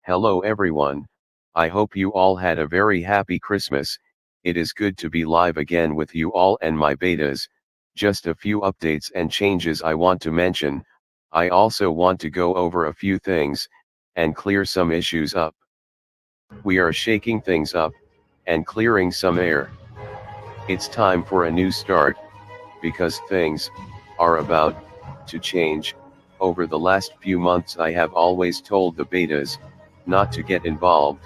Hello everyone. I hope you all had a very happy Christmas. It is good to be live again with you all and my betas. Just a few updates and changes I want to mention. I also want to go over a few things, and clear some issues up. We are shaking things up, and clearing some air. It's time for a new start, because things are about to change. Over the last few months I have always told the betas not to get involved.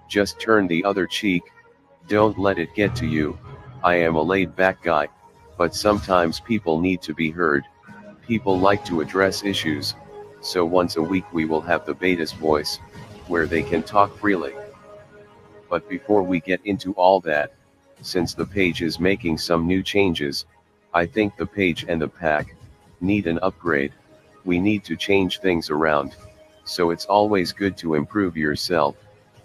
Just turn the other cheek, don't let it get to you. I am a laid back guy, but sometimes people need to be heard. People like to address issues, so once a week we will have the betas voice, where they can talk freely. But before we get into all that, since the page is making some new changes, I think the page and the pack need an upgrade. We need to change things around, so it's always good to improve yourself.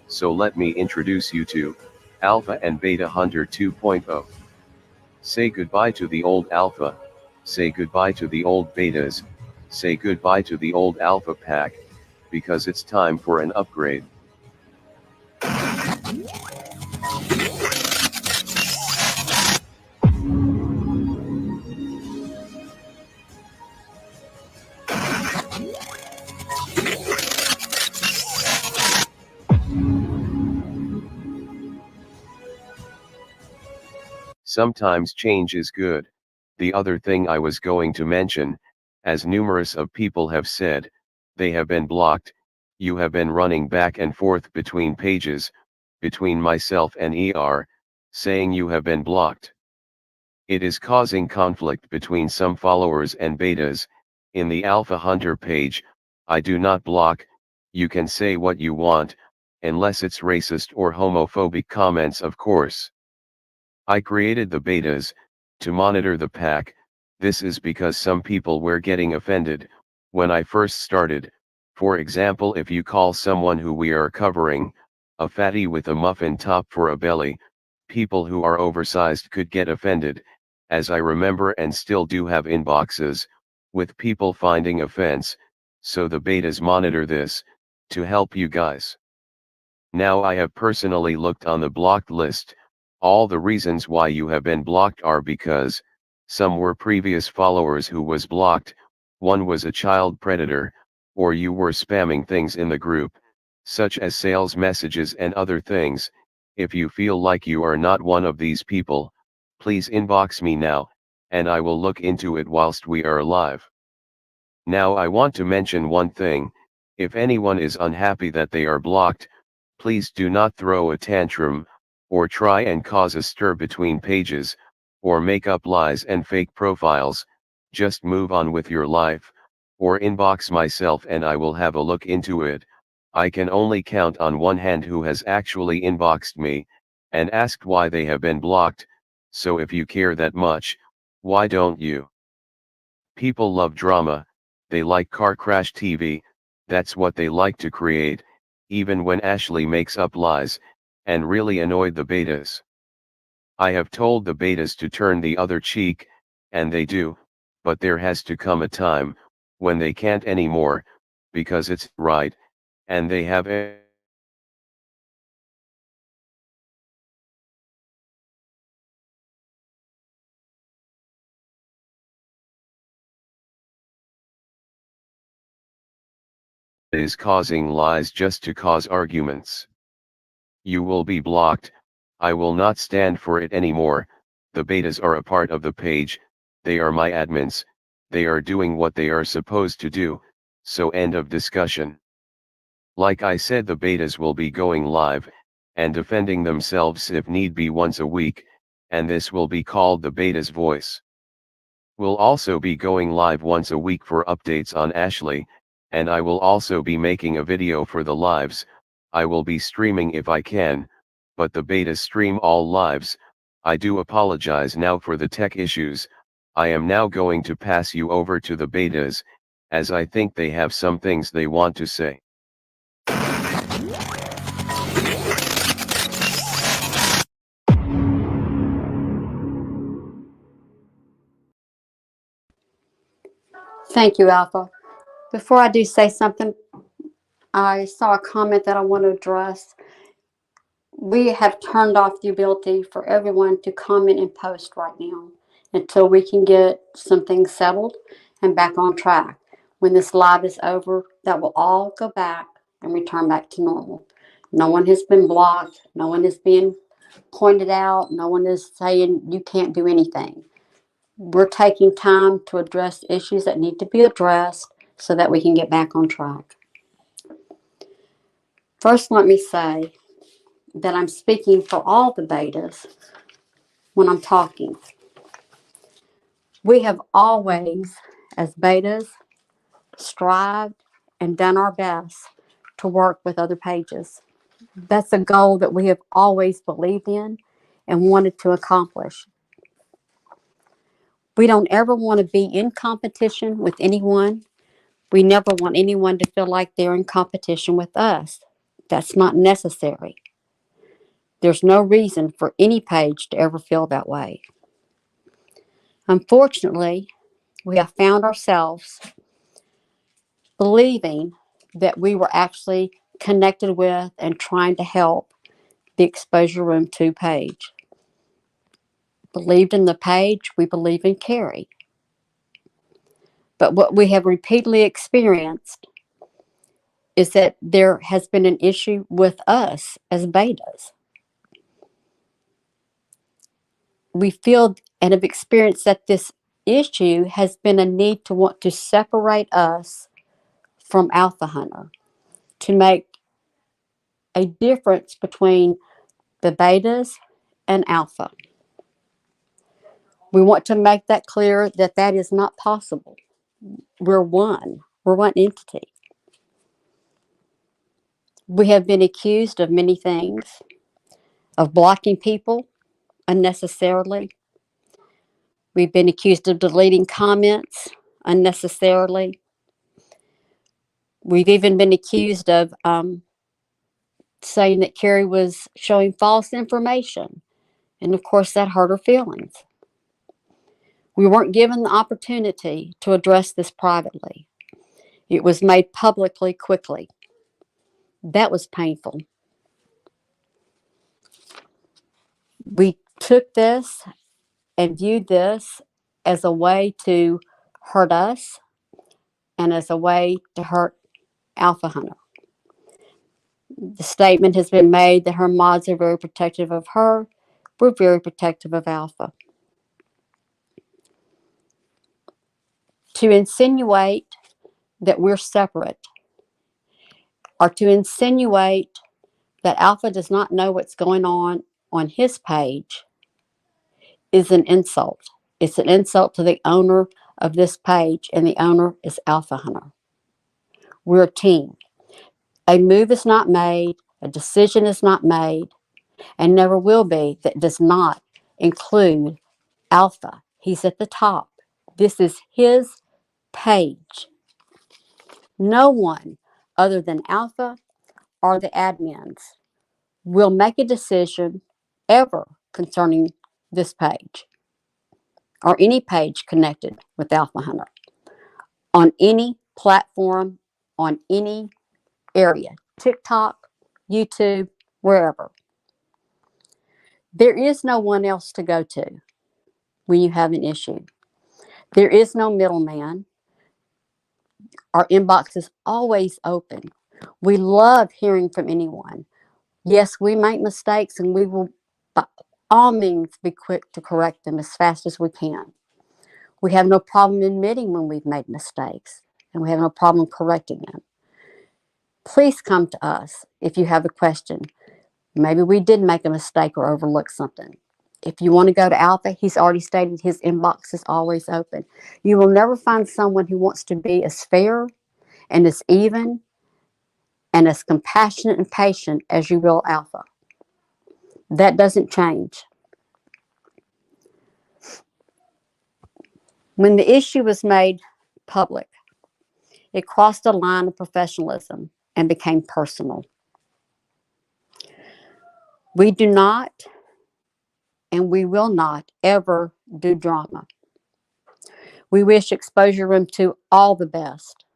So let me introduce you to Alpha and Beta Hunter 2.0. Say goodbye to the old Alpha, say goodbye to the old Betas, say goodbye to the old Alpha pack, because it's time for an upgrade. Sometimes change is good. The other thing I was going to mention, as numerous of people have said, they have been blocked. You have been running back and forth between pages, between myself and saying you have been blocked. It is causing conflict between some followers and betas. In the Alpha Hunter page, I do not block. You can say what you want, unless it's racist or homophobic comments, of course. I created the betas to monitor the pack. This is because some people were getting offended when I first started. For example, if you call someone who we are covering a fatty with a muffin top for a belly, people who are oversized could get offended, as I remember and still do have inboxes with people finding offense. So the betas monitor this to help you guys. Now I have personally looked on the blocked list. All the reasons why you have been blocked are because some were previous followers who was blocked, one was a child predator, or you were spamming things in the group, such as sales messages and other things. If you feel like you are not one of these people, please inbox me now, and I will look into it whilst we are live. Now I want to mention one thing. If anyone is unhappy that they are blocked, please do not throw a tantrum, or try and cause a stir between pages, or make up lies and fake profiles. Just move on with your life, or inbox myself and I will have a look into it. I can only count on one hand who has actually inboxed me, and asked why they have been blocked, so if you care that much, why don't you? People love drama, they like car crash TV, that's what they like to create, even when Ashley makes up lies, and really annoyed the betas. I have told the betas to turn the other cheek, and they do, but there has to come a time when they can't anymore, because it's right, and they have is causing lies just to cause arguments. You will be blocked. I will not stand for it anymore. The betas are a part of the page, they are my admins, they are doing what they are supposed to do, so end of discussion. Like I said, the betas will be going live, and defending themselves if need be once a week, and this will be called the betas voice. We'll also be going live once a week for updates on Ashley, and I will also be making a video for the lives. I will be streaming if I can, but the betas stream all lives. I do apologize now for the tech issues. I am now going to pass you over to the betas, as I think they have some things they want to say. Thank you, Alpha. Before I do say something, I saw a comment that I want to address. We have turned off the ability for everyone to comment and post right now until we can get some things settled and back on track. When this live is over, that will all go back and return back to normal. No one has been blocked. No one is being pointed out. No one is saying you can't do anything. We're taking time to address issues that need to be addressed so that we can get back on track. First, let me say that I'm speaking for all the betas when I'm talking. We have always, as betas, strived and done our best to work with other pages. That's a goal that we have always believed in and wanted to accomplish. We don't ever want to be in competition with anyone. We never want anyone to feel like they're in competition with us. That's not necessary. There's no reason for any page to ever feel that way. Unfortunately, we have found ourselves believing that we were actually connected with and trying to help the Exposure Room 2 page. Believed in the page, we believe in Carrie. But what we have repeatedly experienced is that there has been an issue with us as betas. We feel and have experienced that this issue has been a need to want to separate us from Alpha Hunter, to make a difference between the betas and Alpha. We want to make that clear that that is not possible. We're one. We're one entity. We have been accused of many things, of blocking people unnecessarily. We've been accused of deleting comments unnecessarily. We've even been accused of saying that Carrie was showing false information. And of course, that hurt her feelings. We weren't given the opportunity to address this privately. It was made publicly quickly. That was painful. We took this and viewed this as a way to hurt us and as a way to hurt Alpha Hunter. The statement has been made that her mods are very protective of her. We're very protective of Alpha. To insinuate that we're separate, or to insinuate that Alpha does not know what's going on his page, is an insult. It's an insult to the owner of this page, and the owner is Alpha Hunter. We're a team. A move is not made, a decision is not made, and never will be, that does not include Alpha. He's at the top. This is his page. No one other than Alpha or the admins will make a decision ever concerning this page or any page connected with Alpha Hunter on any platform, on any area, TikTok, YouTube, wherever. There is no one else to go to when you have an issue. There is no middleman. Our inbox is always open. We love hearing from anyone. Yes, we make mistakes, and we will by all means be quick to correct them as fast as we can. We have no problem admitting when we've made mistakes, and we have no problem correcting them. Please come to us if you have a question. Maybe we did make a mistake or overlook something. If you want to go to Alpha, he's already stated his inbox is always open. You will never find someone who wants to be as fair and as even and as compassionate and patient as you will Alpha. That doesn't change. When the issue was made public, it crossed a line of professionalism and became personal. We do not and we will not ever do drama. We wish Exposure Room 2 all the best.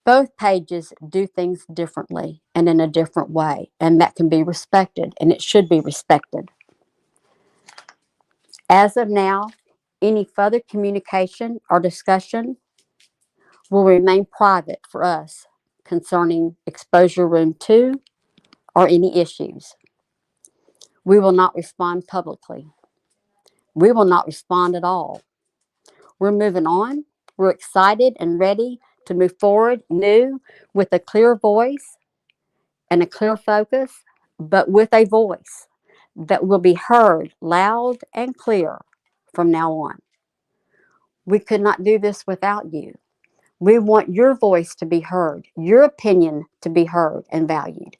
Both pages do things differently and in a different way, and that can be respected, and it should be respected. As of now, any further communication or discussion will remain private for us concerning Exposure Room 2 or any issues. We will not respond publicly. We will not respond at all. We're moving on. We're excited and ready to move forward new with a clear voice and a clear focus, but with a voice that will be heard loud and clear from now on. We could not do this without you. We want your voice to be heard, your opinion to be heard and valued.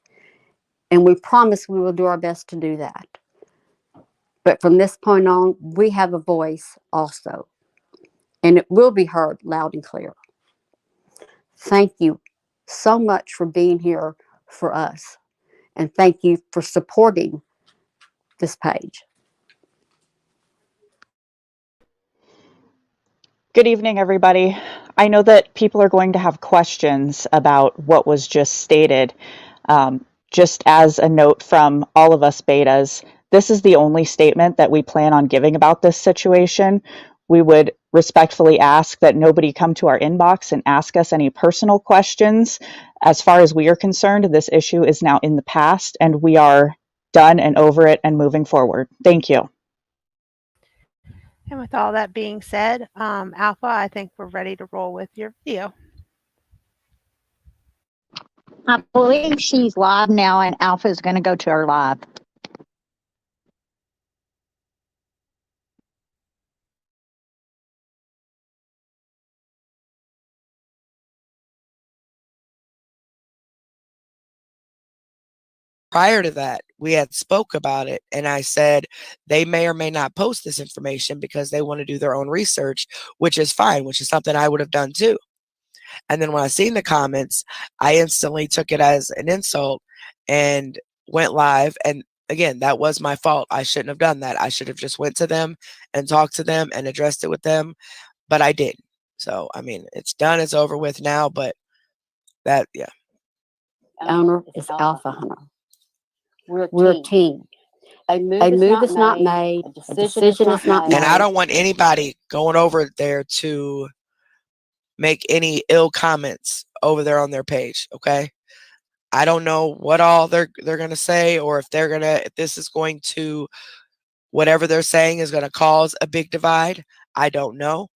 And we promise we will do our best to do that. But from this point on, we have a voice also, and it will be heard loud and clear. Thank you so much for being here for us. And thank you for supporting this page. Good evening, everybody. I know that people are going to have questions about what was just stated. Just as a note from all of us betas, this is the only statement that we plan on giving about this situation. We would respectfully ask that nobody come to our inbox and ask us any personal questions. As far as we are concerned, this issue is now in the past and we are done and over it and moving forward. Thank you. And with all that being said, Alpha, I think we're ready to roll with your video. I believe she's live now, and Alpha is going to go to her live. Prior to that, we had spoke about it, and I said they may or may not post this information because they want to do their own research, which is fine, which is something I would have done too. And then when I seen the comments, I instantly took it as an insult and went live. And again, that was my fault. I shouldn't have done that. I should have just went to them and talked to them and addressed it with them, but I didn't. So, I mean, it's done. It's over with now, but that, yeah. Owner is Alpha Hunter. We're a team. A move is not made. A decision is not made. And I don't want anybody going over there to make any ill comments over there on their page, okay? I don't know what all they're going to say, or if this is going to, whatever they're saying is going to cause a big divide. I don't know.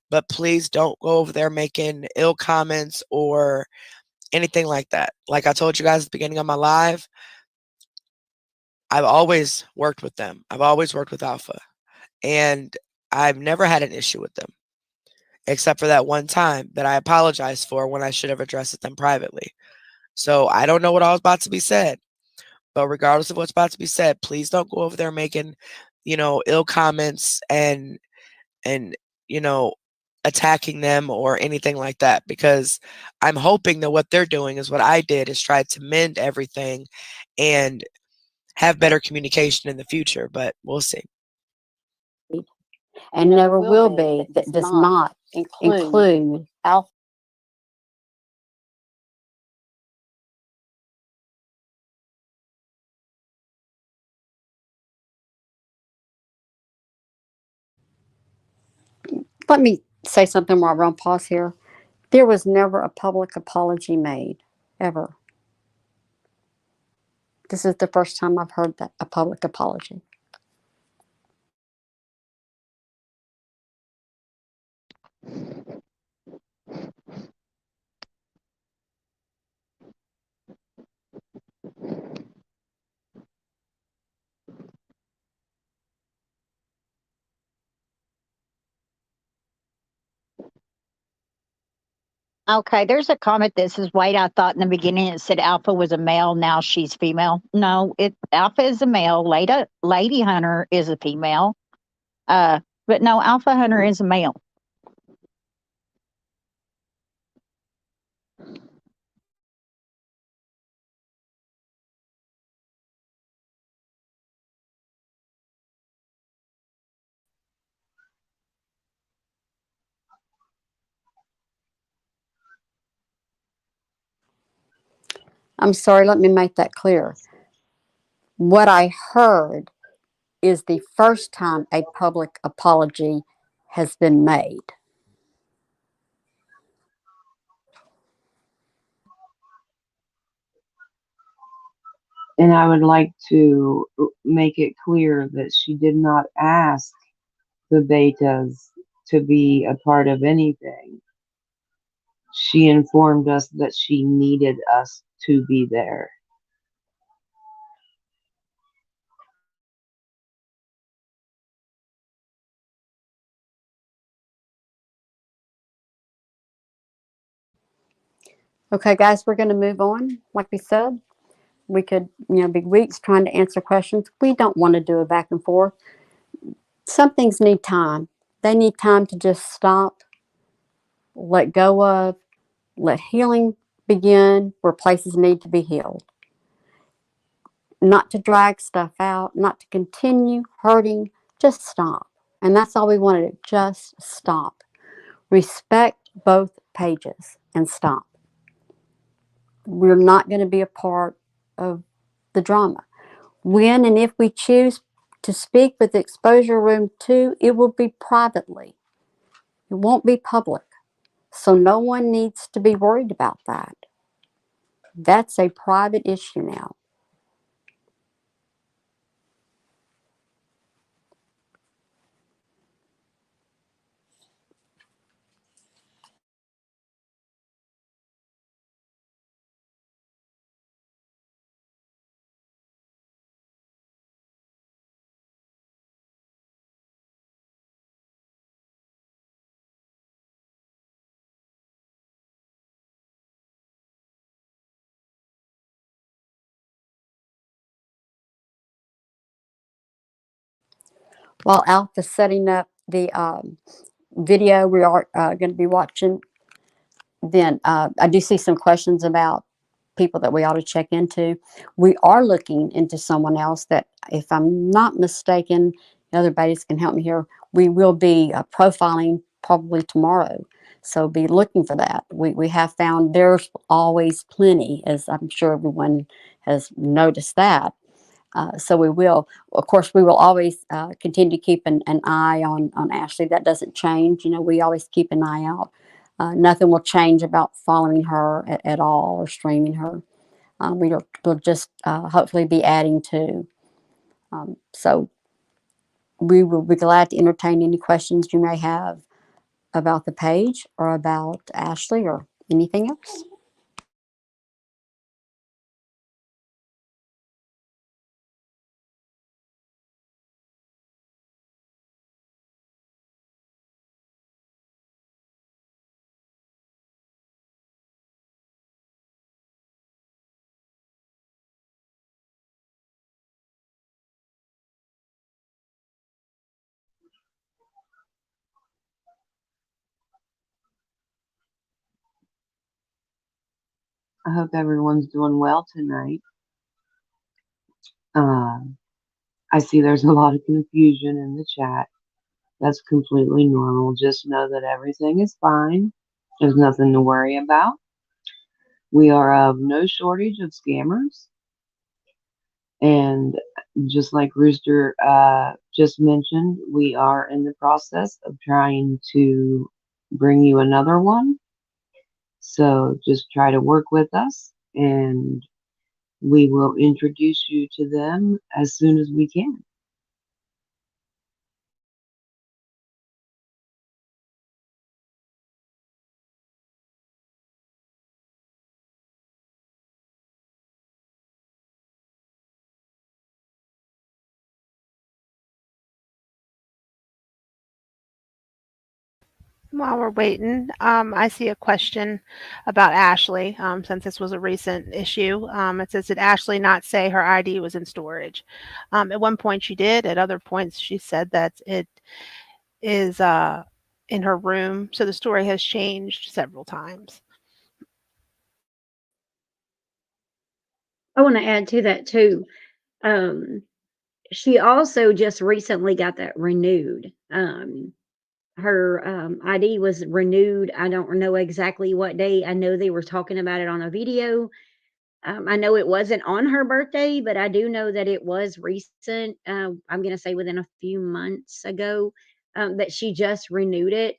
But please don't go over there making ill comments or anything like that. Like I told you guys at the beginning of my live, I've always worked with them. I've always worked with Alpha. And I've never had an issue with them, except for that one time that I apologized for when I should have addressed them privately. So I don't know what all is about to be said. But regardless of what's about to be said, please don't go over there making, ill comments and attacking them or anything like that, because I'm hoping that what they're doing is what I did, is try to mend everything and have better communication in the future, but we'll see. And never will be that does not include Alpha. Let me say something while we're on pause here. There was never a public apology made, ever. This is the first time I've heard that, a public apology. Okay, there's a comment that says, wait, I thought in the beginning it said Alpha was a male, now she's female. No, Alpha is a male, Lady Hunter is a female. But no, Alpha Hunter is a male. I'm sorry, let me make that clear. What I heard is the first time a public apology has been made. And I would like to make it clear that she did not ask the betas to be a part of anything. She informed us that she needed us to be there. Okay, guys, we're going to move on. Like we said, we could, be weeks trying to answer questions. We don't want to do a back and forth. Some things need time. They need time to just stop, let go of, let healing begin where places need to be healed. Not to drag stuff out, not to continue hurting, just stop. And that's all we want to do, just stop. Respect both pages and stop. We're not going to be a part of the drama. When and if we choose to speak with Exposure Room 2, it will be privately. It won't be public. So no one needs to be worried about that. That's a private issue now. While Alpha's setting up the video we are going to be watching, then I do see some questions about people that we ought to check into. We are looking into someone else that, if I'm not mistaken, the other buddies can help me here, we will be profiling probably tomorrow. So be looking for that. We have found there's always plenty, as I'm sure everyone has noticed that. So we will, of course, we will always continue to keep an eye on Ashley. That doesn't change. We always keep an eye out. Nothing will change about following her at all or streaming her. We'll just hopefully be adding to. So we will be glad to entertain any questions you may have about the page or about Ashley or anything else. I hope everyone's doing well tonight. I see there's a lot of confusion in the chat. That's completely normal. Just know that everything is fine. There's nothing to worry about. We are of no shortage of scammers. And just like Rooster just mentioned, we are in the process of trying to bring you another one. So just try to work with us and we will introduce you to them as soon as we can. While we're waiting, I see a question about Ashley, since this was a recent issue. It says, did Ashley not say her ID was in storage? At one point she did. At other points she said that it is in her room. So the story has changed several times. I want to add to that too. She also just recently got that renewed. Her ID was renewed. I don't know exactly what day. I know they were talking about it on a video. I know it wasn't on her birthday, but I do know that it was recent. I'm going to say within a few months ago that she just renewed it.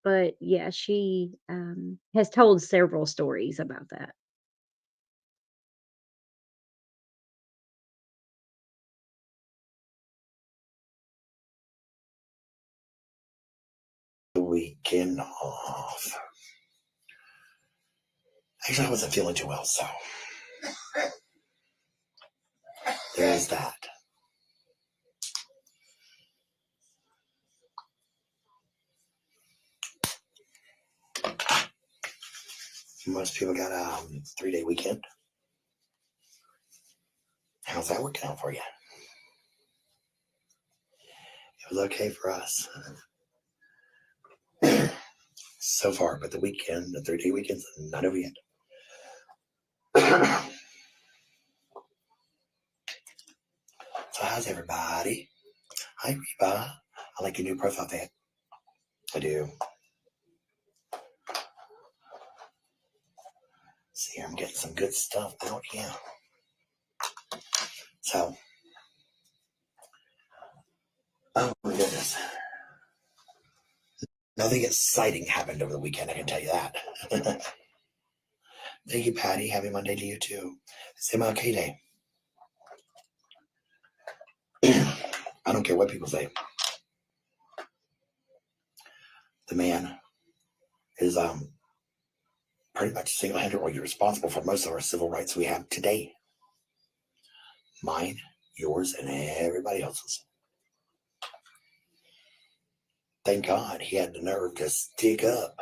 But yeah, she has told several stories about that. The weekend off. Actually, I wasn't feeling too well, so there's that. Most people got a 3-day weekend. How's that working out for you? It was okay for us so far, but the 3-day weekend's not over yet. So how's everybody? Hi, Reba. I like your new profile pic. I do. See, I'm getting some good stuff out here. So, oh my goodness. Nothing exciting happened over the weekend, I can tell you that. Thank you, Patty. Happy Monday to you, too. It's MLK Day. I don't care what people say. The man is pretty much single-handedly responsible for most of our civil rights we have today. Mine, yours, and everybody else's. Thank God he had the nerve to stick up.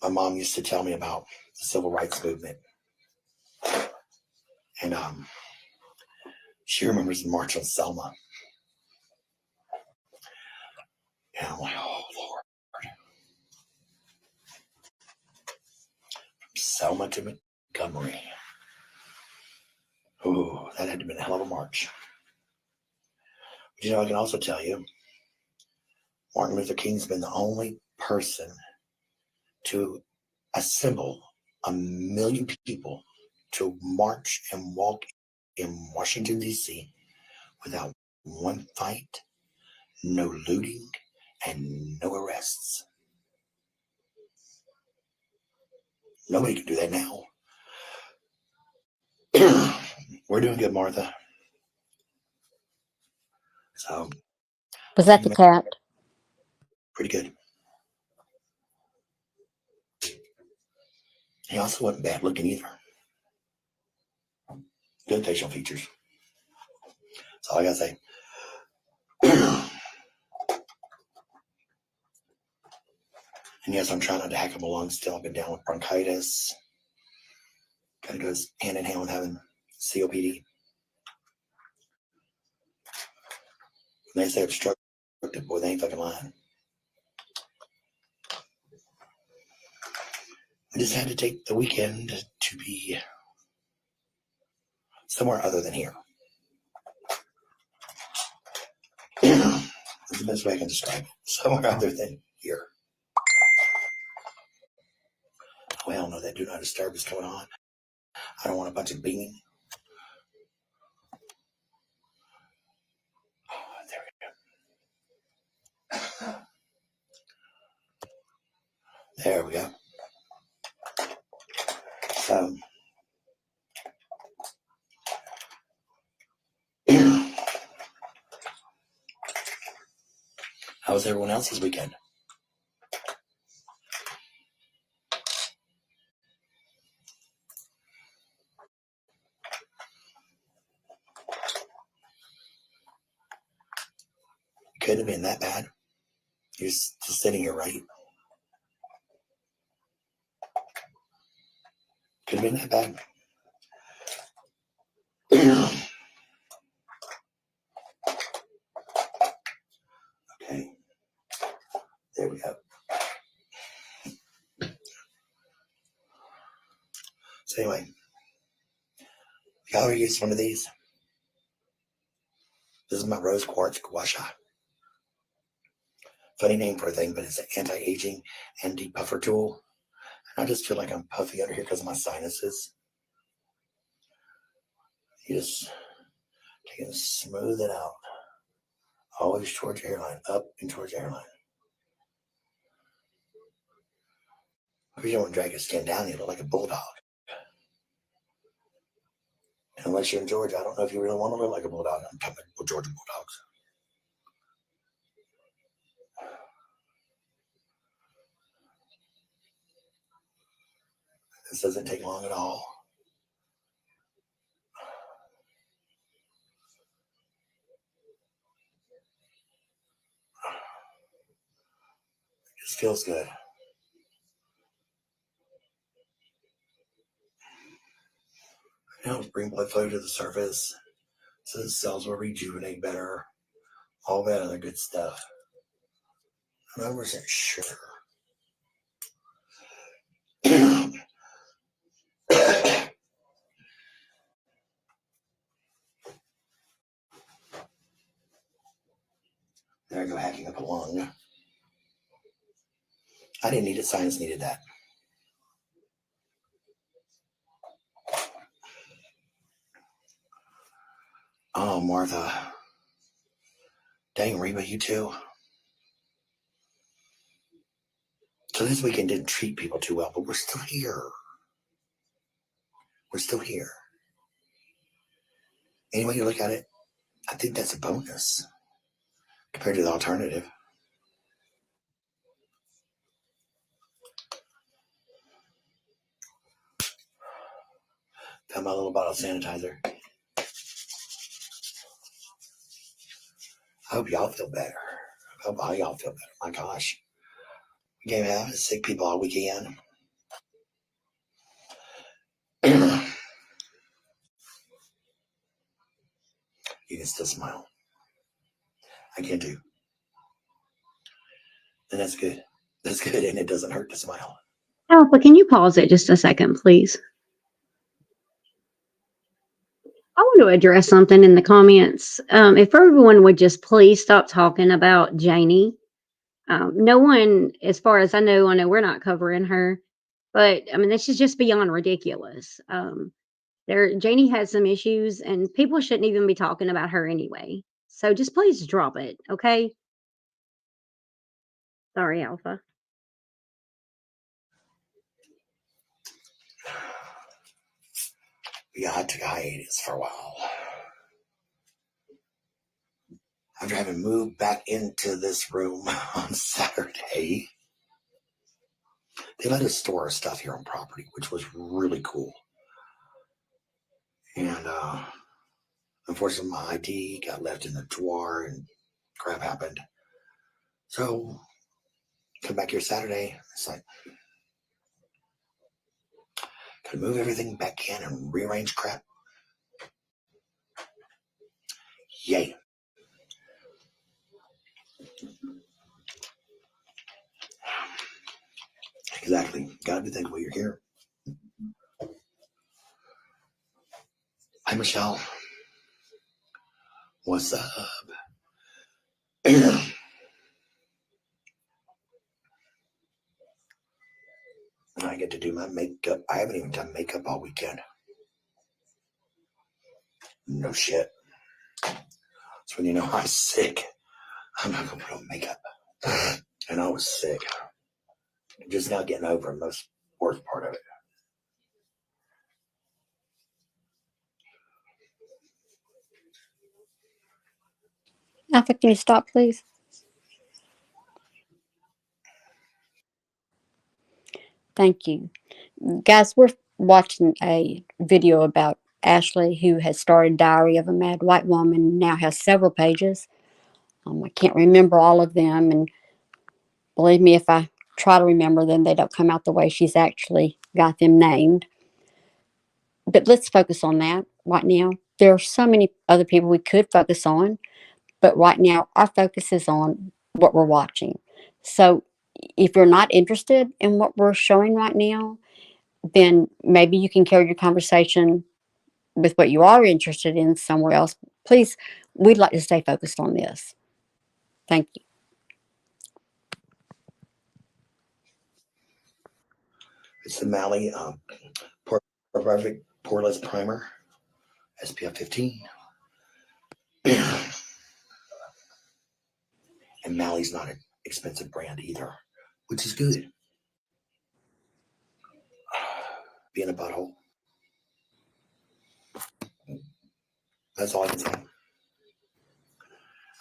My mom used to tell me about the civil rights movement. And she remembers the March on Selma. And I'm like, oh, Lord. From Selma to Montgomery. Ooh, that had to have been a hell of a march. But you know, I can also tell you, Martin Luther King's been the only person to assemble 1 million people to march and walk in Washington, D.C. without one fight, no looting, and no arrests. Nobody can do that now. We're doing good, Martha. So, Was that the cat? pretty good. He also wasn't bad looking either. Good facial features. That's all I gotta say. And yes, I'm trying not to hack him along still. I've been down with bronchitis. Kind of goes hand in hand with having COPD. When they say obstructive, boy, they ain't fucking lying. I just had to take the weekend to be somewhere other than here. That's the best way I can describe it. Somewhere other than here. Oh, hell no, that do not disturb is going on. I don't want a bunch of beaming. Oh, there we go. There we go. So, how was everyone else's weekend? It couldn't have been that bad. You're just sitting here, right? Could have been that bad. Okay. There we go. So anyway, y'all ever used one of these? This is my rose quartz gua sha. funny name for a thing, but it's an anti-aging and depuffer tool. And I just feel like I'm puffy under here because of my sinuses. You just take it and smooth it out. Always towards your hairline, up and towards your hairline. If you don't want to drag your skin down, you look like a bulldog. And unless you're in Georgia, I don't know if you really want to look like a bulldog. I'm talking about Georgia Bulldogs. This doesn't take long at all. It just feels good. It helps bring blood flow to the surface so the cells will rejuvenate better. All that other good stuff. I'm 100% sure. There I go, hacking up a lung. I didn't need it, science needed that. Oh, Martha. Dang, Reba, you too. So this weekend didn't treat people too well, but we're still here. We're still here. Any way you look at it, I think that's a bonus compared to the alternative. Found my little bottle of sanitizer. I hope y'all feel better. I hope all y'all feel better. My gosh. We can't have sick people all weekend. You can still smile. I can too. And that's good. That's good, and it doesn't hurt to smile. Alpha, can you pause it just a second, please? I want to address something in the comments. If everyone would just please stop talking about Janie. No one, as far as I know we're not covering her, but I mean, this is just beyond ridiculous. Janie has some issues, and people shouldn't even be talking about her anyway. So just please drop it, okay? Sorry, Alpha. Yeah, I took a hiatus for a while. After having moved back into this room on Saturday, they let us store our stuff here on property, which was really cool. And unfortunately, my ID got left in the drawer and crap happened. So, come back here Saturday. It's like, gotta move everything back in and rearrange crap. Yay. Exactly. Gotta be thankful you're here. Hi, Michelle. What's up? I get to do my makeup. I haven't even done makeup all weekend. No shit. That's when you know I'm sick. I'm not gonna put on makeup. And I was sick. Just now getting over the most worst part of it. Alpha, can you stop, please? Thank you. Guys, we're watching a video about Ashley, who has started Diary of a Mad White Woman, now has several pages. I can't remember all of them, and believe me, if I try to remember them, they don't come out the way she's actually got them named. But let's focus on that right now. There are so many other people we could focus on, but right now our focus is on what we're watching. So if you're not interested in what we're showing right now, then maybe you can carry your conversation with what you are interested in somewhere else. Please, we'd like to stay focused on this. Thank you. It's the Mally Perfect Poreless Primer, SPF 15. And Mally's not an expensive brand either, which is good. Being a butthole. That's all I can say.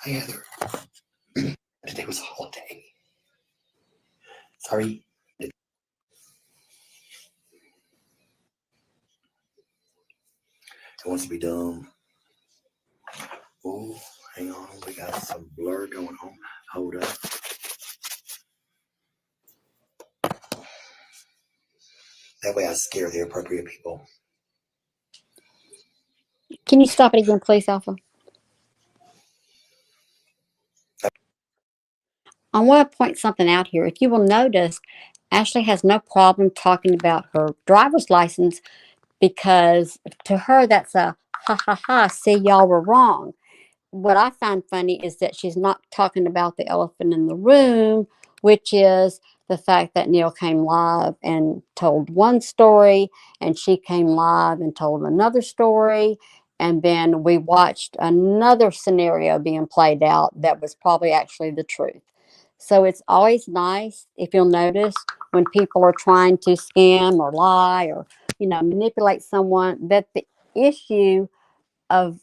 Hey, Heather. Today was a holiday. Sorry. It wants to be dumb. Oh, hang on. We got some blur going on. Hold up. That way I scare the appropriate people. Can you stop it again, please, Alpha? I want to point something out here. If you will notice, Ashley has no problem talking about her driver's license because to her that's a ha ha ha, see, y'all were wrong. What I find funny is that she's not talking about the elephant in the room, which is the fact that Neil came live and told one story, and she came live and told another story. And then we watched another scenario being played out that was probably actually the truth. So it's always nice, if you'll notice, when people are trying to scam or lie or, manipulate someone, that the issue of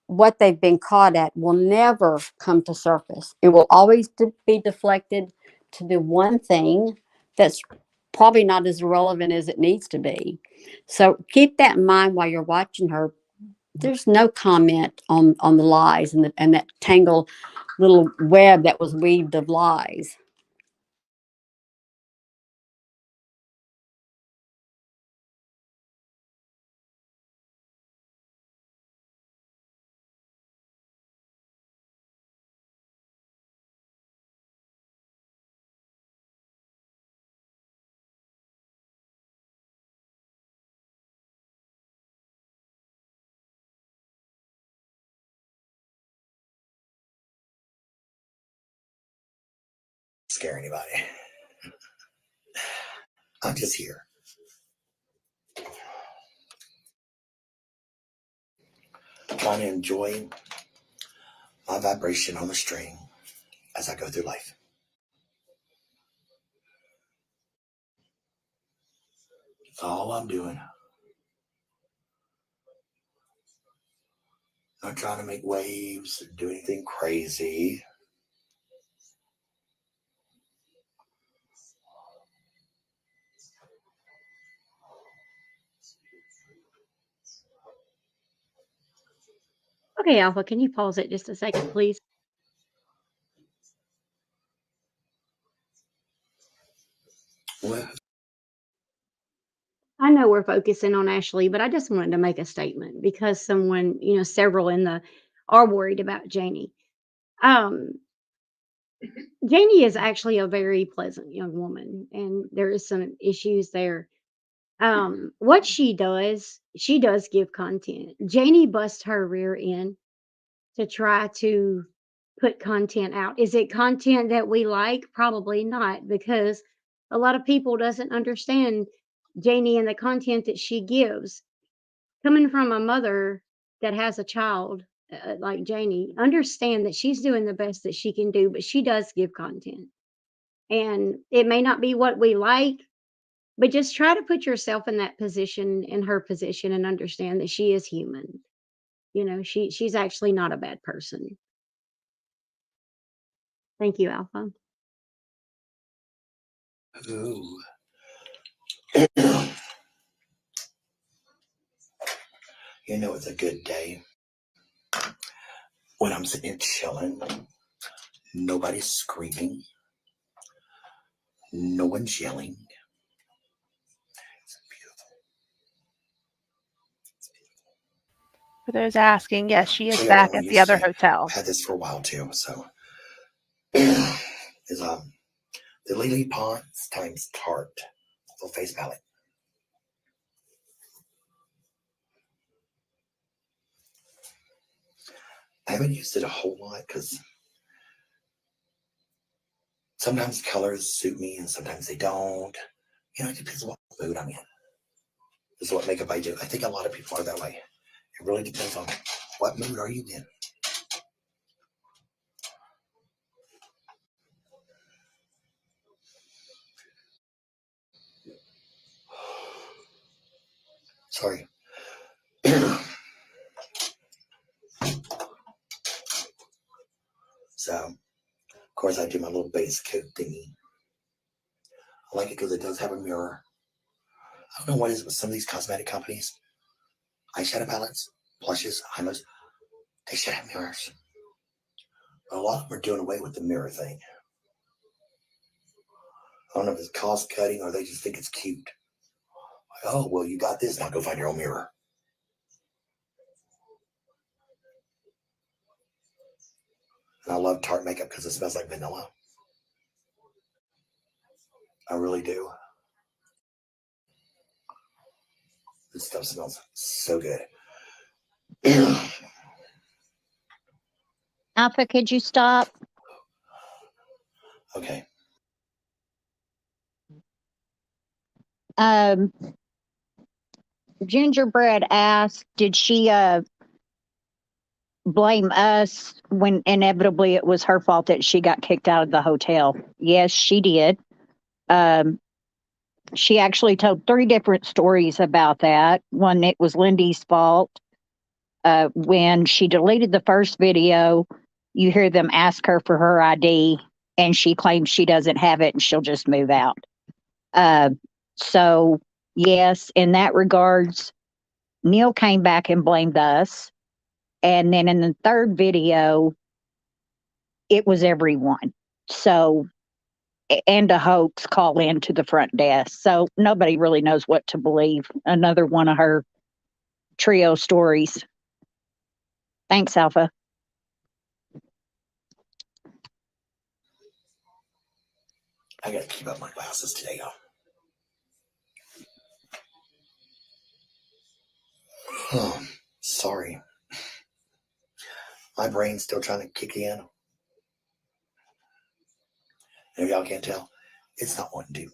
what they've been caught at will never come to surface. It will always be deflected to the one thing that's probably not as relevant as it needs to be. So keep that in mind while you're watching her. There's no comment on the lies and that tangled little web that was weaved of lies. Scare anybody. I'm just here. Trying to enjoy my vibration on the string as I go through life. That's all I'm doing. Not trying to make waves or do anything crazy. Okay, Alpha, can you pause it just a second, please? Well, I know we're focusing on Ashley, but I just wanted to make a statement because someone, several in the are worried about Janie. Um, Janie is actually a very pleasant young woman, and there is some issues there. What she does give content. Janie busts her rear end to try to put content out. Is it content that we like? Probably not, because a lot of people doesn't understand Janie and the content that she gives. Coming from a mother that has a child like Janie, understand that she's doing the best that she can do, but she does give content. And it may not be what we like, but just try to put yourself in that position, in her position, and understand that she is human. She's actually not a bad person. Thank you, Alpha. ooh. It's a good day when I'm sitting here chilling. Nobody's screaming. No one's yelling. It's beautiful. For those asking, yes, she is So yeah, back I'm at the used other to. hotel. I've had this for a while too. So is the Lily Pons times Tarte full face palette. I haven't used it a whole lot because sometimes colors suit me and sometimes they don't. It depends on what mood I'm in. This is what makeup I do. I think a lot of people are that way. It really depends on what mood are you in. Sorry. So, of course, I do my little base coat thingy. I like it because it does have a mirror. I don't know what it is with some of these cosmetic companies. Eyeshadow palettes, blushes, highlighters, they should have mirrors. But a lot of them are doing away with the mirror thing. I don't know if it's cost cutting or they just think it's cute. Like, oh, well, you got this. Now go find your own mirror. And I love Tarte makeup because it smells like vanilla. I really do. This stuff smells so good. Alpha, could you stop? Okay. Gingerbread asked, did she blame us when inevitably it was her fault that she got kicked out of the hotel? Yes, she did. She actually told 3 different stories about that. One, it was Lindy's fault. When she deleted the first video, you hear them ask her for her ID, and she claims she doesn't have it and she'll just move out. So, yes, in that regards, Neil came back and blamed us. And then in the third video, it was everyone. So, and a hoax call in to the front desk. So nobody really knows what to believe. Another one of her trio stories. Thanks, Alpha. I gotta keep up my glasses today, y'all. Oh, sorry. My brain's still trying to kick in. And if y'all can't tell, it's not wanting to.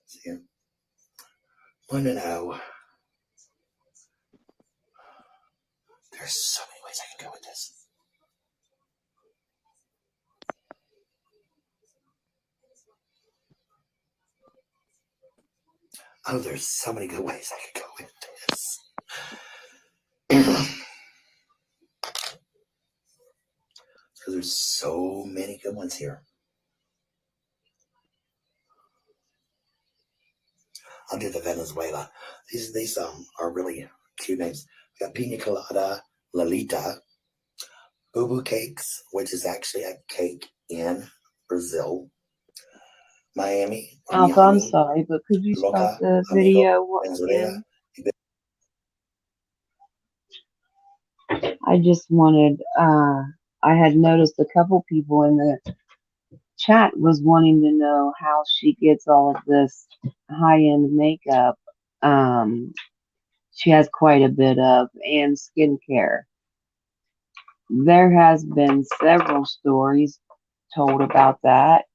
See, want to know. There's so many ways I can go with this. Oh, there's so many good ways I could go with this. So there's so many good ones here. I'll do the Venezuela. These are really cute names. We got Pina Colada, Lolita, Boo Boo Cakes, which is actually a cake in Brazil, Miami, or Alpha, I'm Miami, sorry, but could you stop Loca, the Amigo, video Venezuela. again? I just wanted, I had noticed a couple people in the chat was wanting to know how she gets all of this high-end makeup. She has quite a bit of, and skincare. There has been several stories told about that.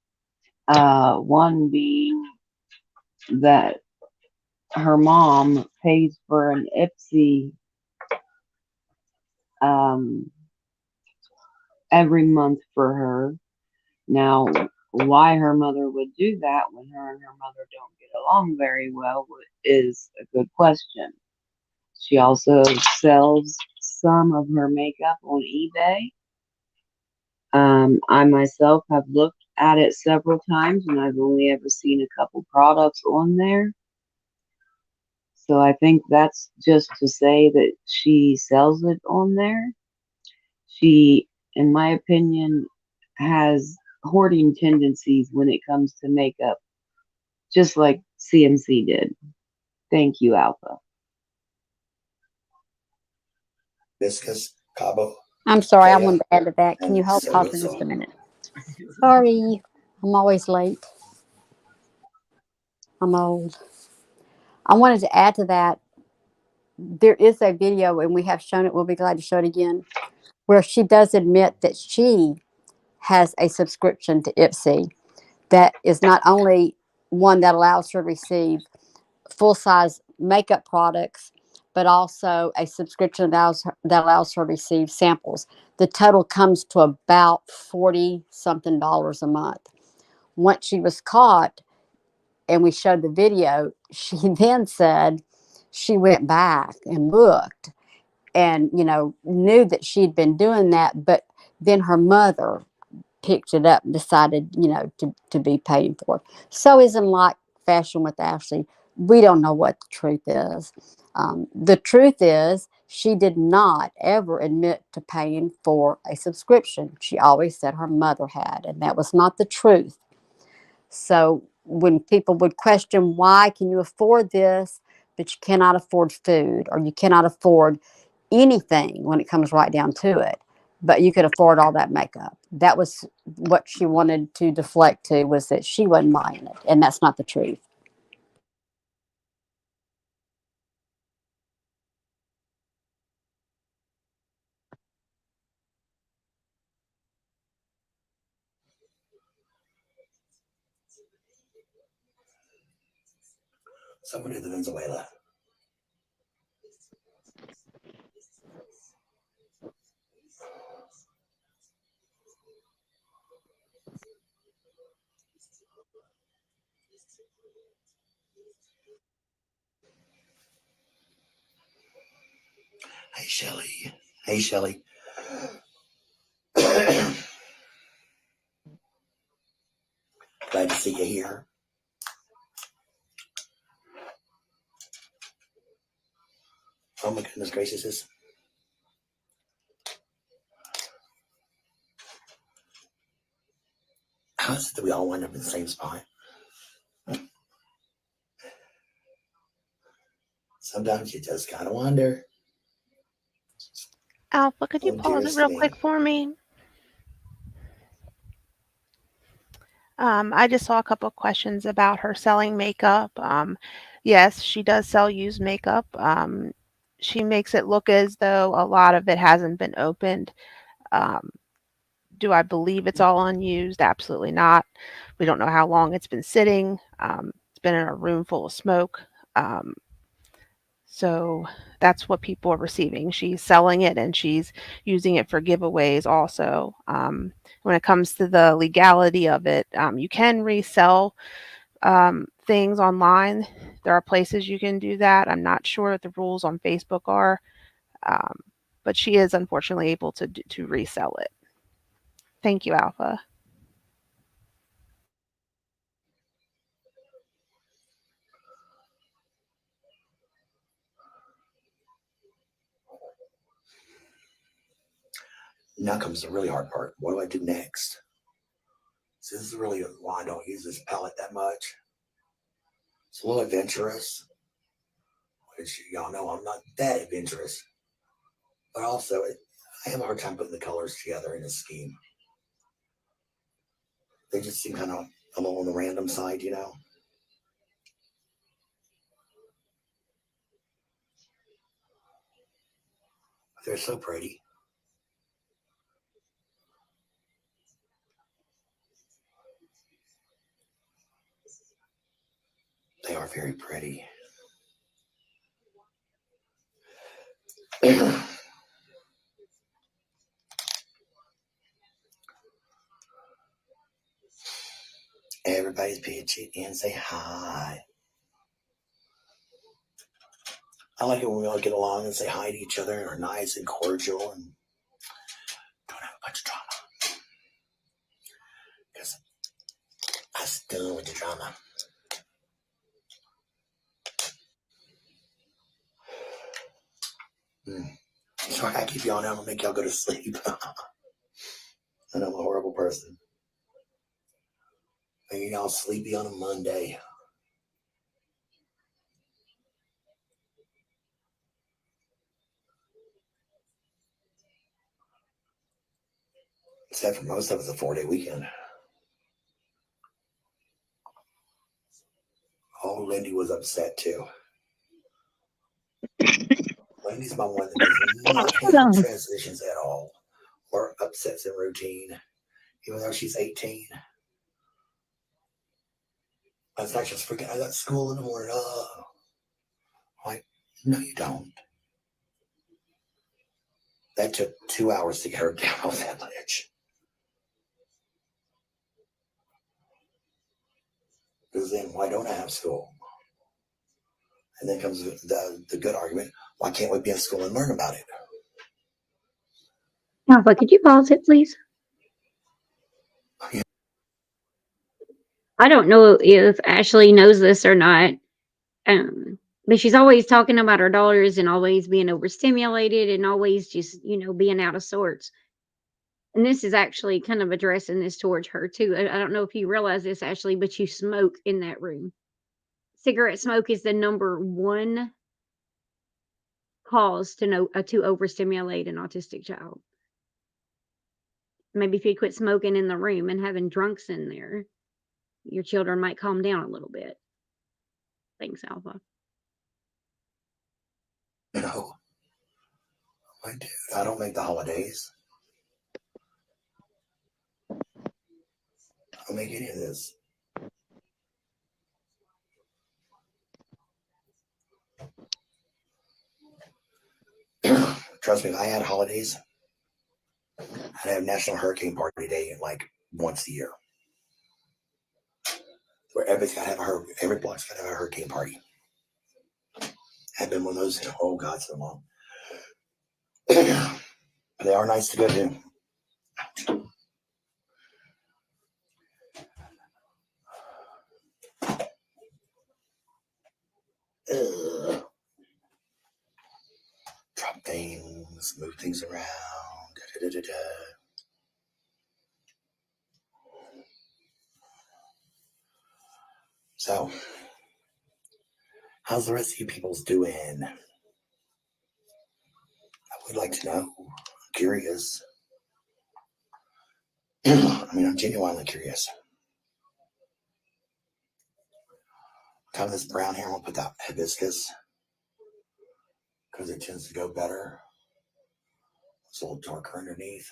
One being that her mom pays for an Ipsy every month for her. Now, why her mother would do that when her and her mother don't get along very well is a good question. She also sells some of her makeup on eBay. I myself have looked at it several times and I've only ever seen a couple products on there. So I think that's just to say that she sells it on there. She, in my opinion, has hoarding tendencies when it comes to makeup, just like CMC did. Thank you, Alpha. Viscous, Cabo. I'm sorry, I Kaya, wanted to add to that. Can you and hold pause for so. just a minute? Sorry, I'm always late. I'm old. I wanted to add to that. There is a video, and we have shown it. We'll be glad to show it again, where she does admit that she has a subscription to Ipsy. that is not only one that allows her to receive full size makeup products, but also a subscription that allows her to receive samples. The total comes to about 40 something dollars a month. Once she was caught and we showed the video, she then said she went back and looked and, knew that she'd been doing that, but then her mother picked it up and decided, to be paying for it. So is in like fashion with Ashley. We don't know what the truth is. The truth is she did not ever admit to paying for a subscription. She always said her mother had, and that was not the truth. So when people would question, why can you afford this, but you cannot afford food, or you cannot afford anything when it comes right down to it, but you could afford all that makeup. That was what she wanted to deflect to, was that she wasn't buying it. And that's not the truth. Somebody to Venezuela. Hey, Shelly. Hey, Shelly. Glad to see you here. Oh my goodness gracious. How is it that we all wind up in the same spot? Sometimes you just gotta wonder. Alpha, could you Oh, pause it dearest real me. quick for me? I just saw a couple of questions about her selling makeup. Yes, she does sell used makeup. She makes it look as though a lot of it hasn't been opened. Um, do I believe it's all unused? Absolutely not. We don't know how long it's been sitting. It's been in a room full of smoke. Um, so that's what people are receiving. She's selling it and she's using it for giveaways also. When it comes to the legality of it, you can resell things online. There are places you can do that. I'm not sure what the rules on Facebook are, um, but she is unfortunately able to resell it. Thank you, Alpha. Now comes the really hard part. What do I do next? So this is really why I don't use this palette that much. It's a little adventurous, which y'all know I'm not that adventurous. But also, I have a hard time putting the colors together in a scheme. They just seem kind of a little on the random side, you know? They're so pretty. They are very pretty. Everybody's pitching and say hi. I like it when we all get along and say hi to each other and are nice and cordial and don't have a bunch of drama. Because I'm done with the drama. Sorry, I keep yawning. I'm going to make y'all go to sleep. And I'm a horrible person. Making y'all sleepy on a Monday. Except for most of it's a 4-day weekend. Oh, Lindy was upset too. Lindy's my one that does not handle transitions at all or upsets in routine, even though she's 18. It's like she's freaking. I got school in the morning. Like, no, you don't. That took 2 hours to get her down off that ledge. Because then, why don't I have school? And then comes the good argument. Why can't we be in school and learn about it? Alpha, could you pause it, please? Yeah. I don't know if Ashley knows this or not, but she's always talking about her daughters and always being overstimulated and always just, being out of sorts. And this is actually kind of addressing this towards her too. I don't know if you realize this, Ashley, but you smoke in that room. Cigarette smoke is the number one cause to overstimulate an autistic child. Maybe if you quit smoking in the room and having drunks in there, your children might calm down a little bit. Thanks, Alpha. No. Dude, I don't make the holidays. I don't make any of this. Trust me, if I had holidays, I'd have National Hurricane Party Day like once a year. Where everybody's got to have every block's got to have a hurricane party. I've been one of those, oh God, so long. They are nice to go to. Drop things, move things around. Da, da, da, da. So, how's the rest of you people's doing? I would like to know. I'm curious. I mean, I'm genuinely curious. Kind of this brown hair, I'm gonna put that hibiscus because it tends to go better. It's a little darker underneath.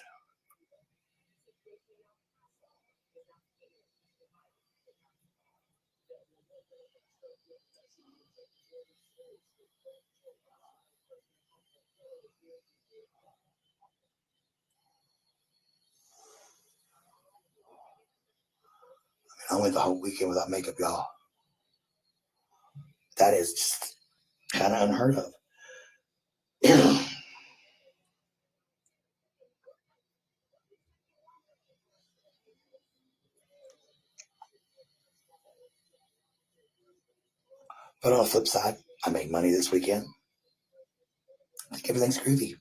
I went the whole weekend without makeup, y'all. That is just kind of unheard of. But on the flip side, I make money this weekend. I think everything's groovy.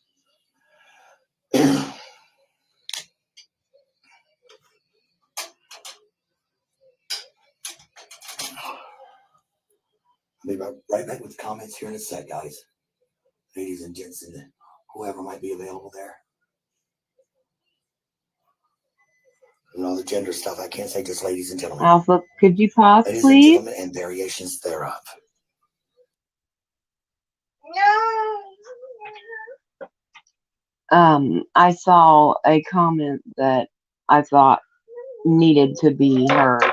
I'll be right back with the comments here in a sec, guys. Ladies and gents, and whoever might be available there. And all the gender stuff, I can't say just ladies and gentlemen. Alpha, could you pause, Ladies please? and gentlemen, and variations thereof. I saw a comment that I thought needed to be heard.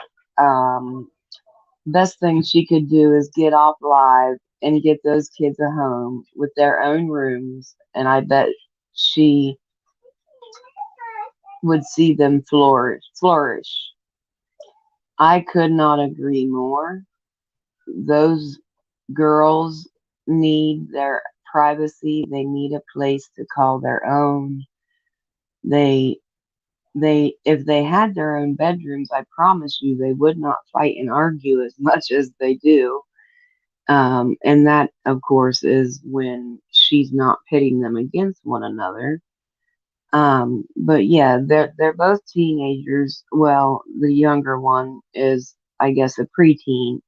Best thing she could do is get off live and get those kids a home with their own rooms, and I bet she would see them flourish. I could not agree more. Those girls need their privacy. They need a place to call their own. They if they had their own bedrooms, I promise you they would not fight and argue as much as they do. And that, of course, is when she's not pitting them against one another. But yeah, they're both teenagers. Well, the younger one is, I guess, a preteen.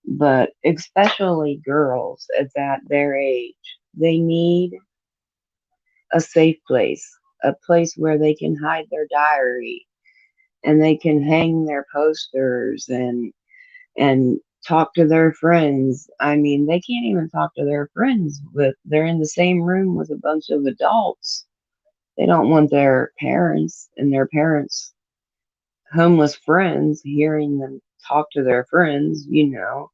But especially girls at their age, they need a safe place, a place where they can hide their diary and they can hang their posters and talk to their friends. I mean, they can't even talk to their friends they're in the same room with a bunch of adults. They don't want their parents and their parents' homeless friends hearing them talk to their friends, you know.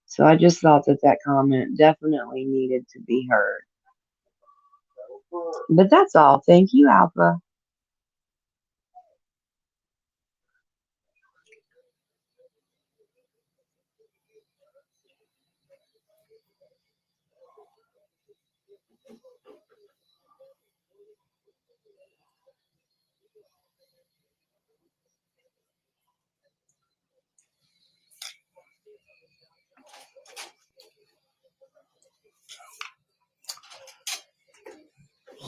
So I just thought that that comment definitely needed to be heard. But that's all. Thank you, Alpha.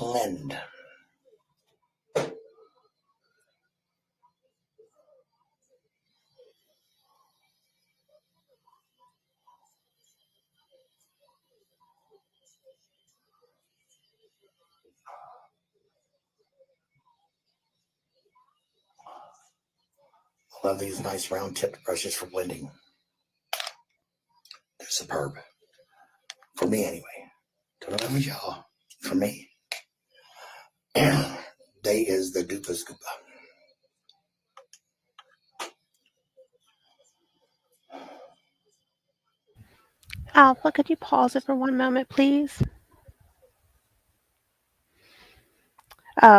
Lend. Love these nice round tipped brushes for blending. They're superb. For me, anyway. Don't know about y'all. For me, they is the Dupa Scoopa. Alpha, could you pause it for one moment, please?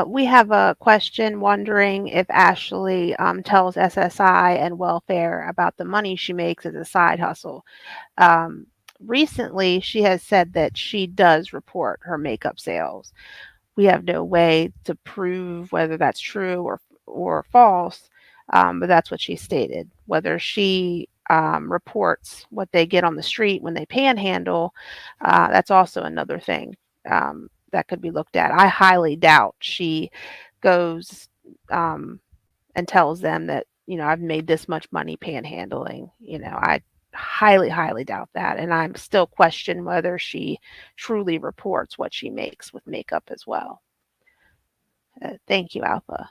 We have a question wondering if Ashley tells SSI and welfare about the money she makes as a side hustle. Recently, she has said that she does report her makeup sales. We have no way to prove whether that's true or false, but that's what she stated. Whether she reports what they get on the street when they panhandle, that's also another thing that could be looked at. I highly doubt she goes and tells them that, I've made this much money panhandling. I highly, highly doubt that. And I'm still question whether she truly reports what she makes with makeup as well. Thank you, Alpha.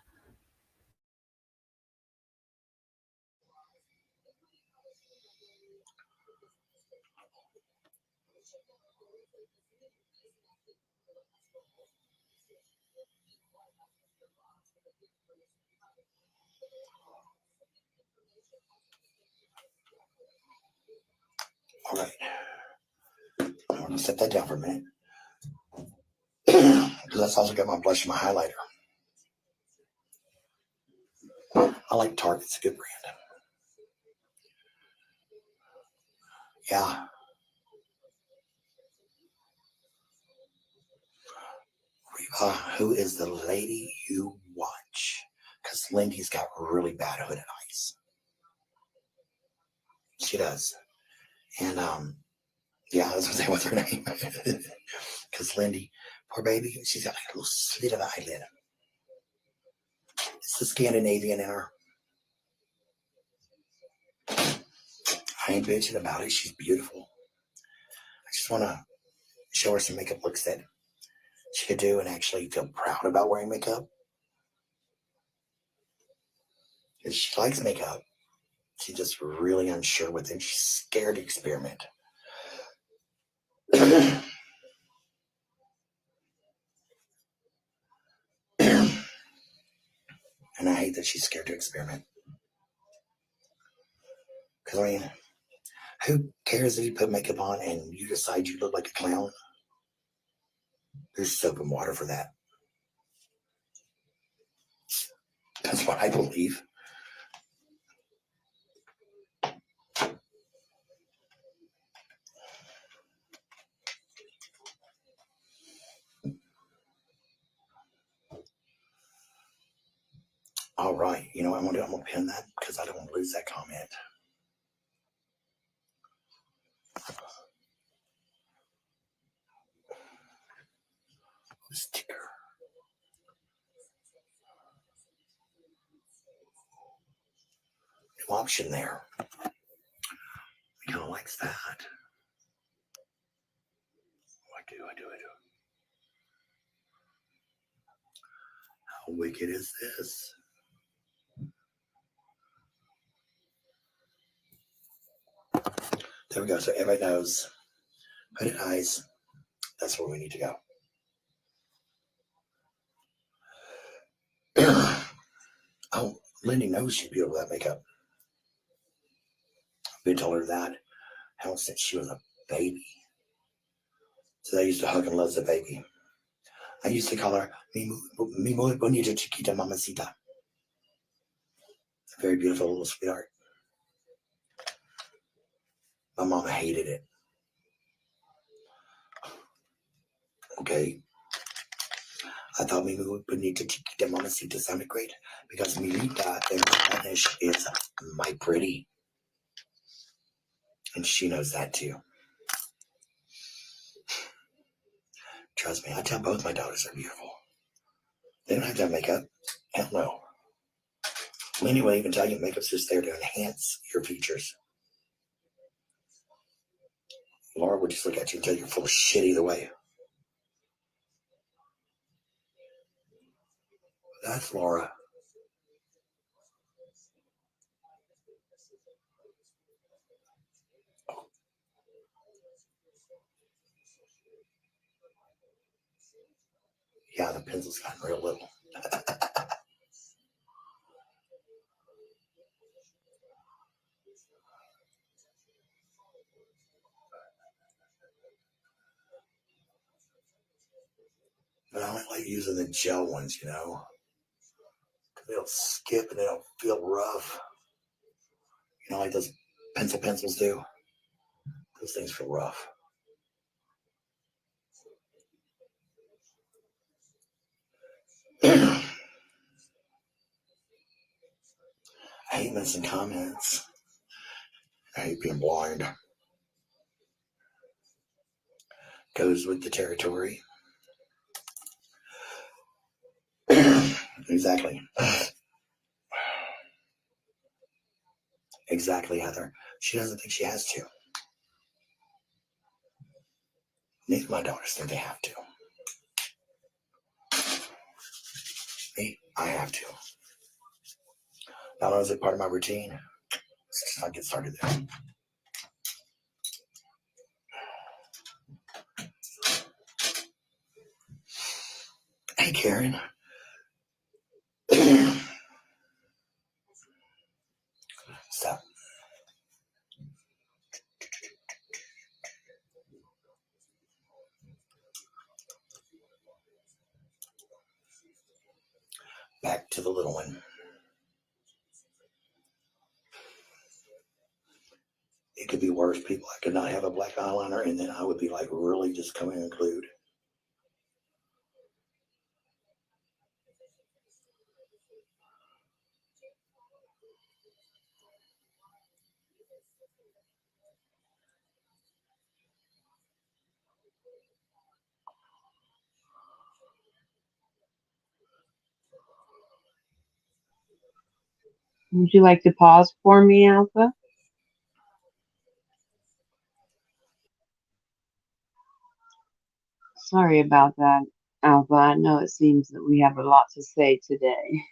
All right. I'm going to set that down for a minute. Because that's also got my blush and my highlighter. I like Tarte. It's a good brand. Yeah. Reba, who is the lady you watch? Because Lindy's got really bad hooded eyes. She does. And yeah, I was gonna say what's her name. Because Lindy, poor baby, she's got like a little slit of eyelid. It's the Scandinavian in her. I ain't bitching about it. She's beautiful. I just want to show her some makeup looks that she could do and actually feel proud about wearing makeup. Because she likes makeup. She's just really unsure with it. She's scared to experiment. And I hate that she's scared to experiment. Because, I mean, who cares if you put makeup on and you decide you look like a clown? There's soap and water for that. That's what I believe. All right. You know what I'm going to do? I'm going to pin that because I don't want to lose that comment. Sticker. New option there. He kind of likes that. I do. How wicked is this? There we go. So everybody knows. Hooded eyes. That's where we need to go. Oh, Lindy knows she's beautiful with that makeup. We told her that. Hell, since she was a baby. So they used to hug and love the baby. I used to call her mi muy bonita chiquita mamacita. A very beautiful little sweetheart. My mama hated it. Okay. I thought mi muy bonita chiquita mamacita sounded great because Milita in Spanish is my pretty. And she knows that too. Trust me, I tell both my daughters are beautiful. They don't have to have makeup. Hell no. Lenny won't even tell you makeup's just there to enhance your features. Laura would just look at you and tell you you're full of shit either way. That's Laura. Yeah, the pencil's gotten real little. But I don't like using the gel ones, you know. They'll skip and they don't feel rough. You know, like those pencils do. Those things feel rough. I hate missing comments. I hate being blind. Goes with the territory. Exactly. Exactly, Heather. She doesn't think she has to. Neither of my daughters think they have to. Me, I have to. Not only is it part of my routine, let's just not get started there. Hey, Karen. Stop. Back to the little one. It could be worse, people. I could not have a black eyeliner, and then I would be like really just coming unglued. Would you like to pause for me, Alpha? Sorry about that, Alpha. I know it seems that we have a lot to say today.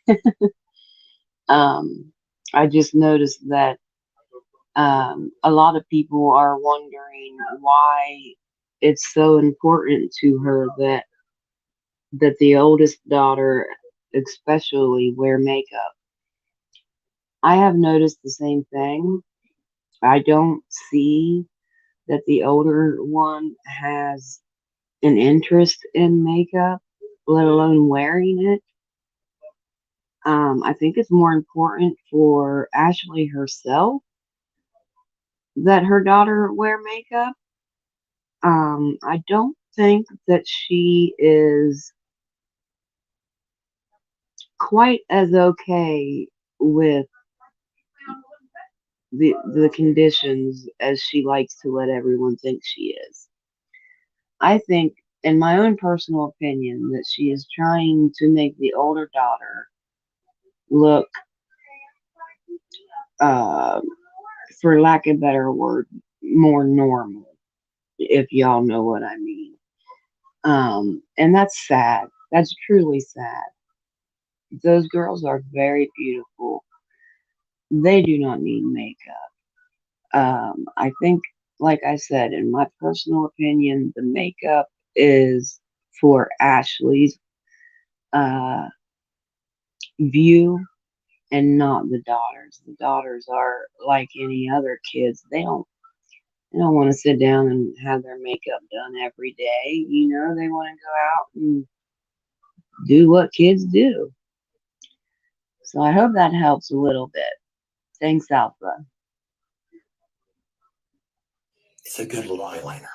I just noticed that a lot of people are wondering why it's so important to her that the oldest daughter especially wear makeup. I have noticed the same thing. I don't see that the older one has an interest in makeup, let alone wearing it. I think it's more important for Ashley herself that her daughter wear makeup. I don't think that she is quite as okay with the conditions as she likes to let everyone think she is. I think, in my own personal opinion, that she is trying to make the older daughter look, uh, for lack of a better word, more normal, if y'all know what I mean. And that's sad. That's truly sad. Those girls are very beautiful. They do not need makeup. I think, like I said, in my personal opinion, the makeup is for Ashley's uh, view and not the daughters. The daughters are like any other kids. They don't want to sit down and have their makeup done every day. You know, they want to go out and do what kids do. So I hope that helps a little bit. Thanks, Alpha. It's a good little eyeliner.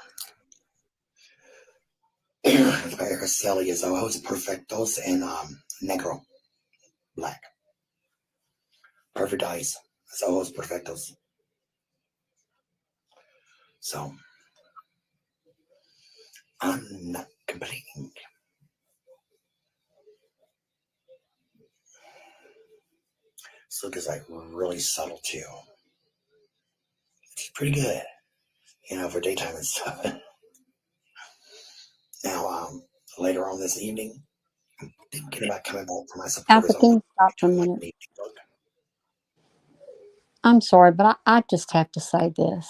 By Araceli is Ojos Perfectos and Negro, black. Perfect eyes. It's Ojos Perfectos. So, I'm not complaining. This look is like really subtle too. It's pretty good, you know, for daytime and stuff. Now, later on this evening, I'm thinking about coming back for my supporters Alpha, can only, you stop for a doing like minute? an evening look. I'm sorry, but I just have to say this.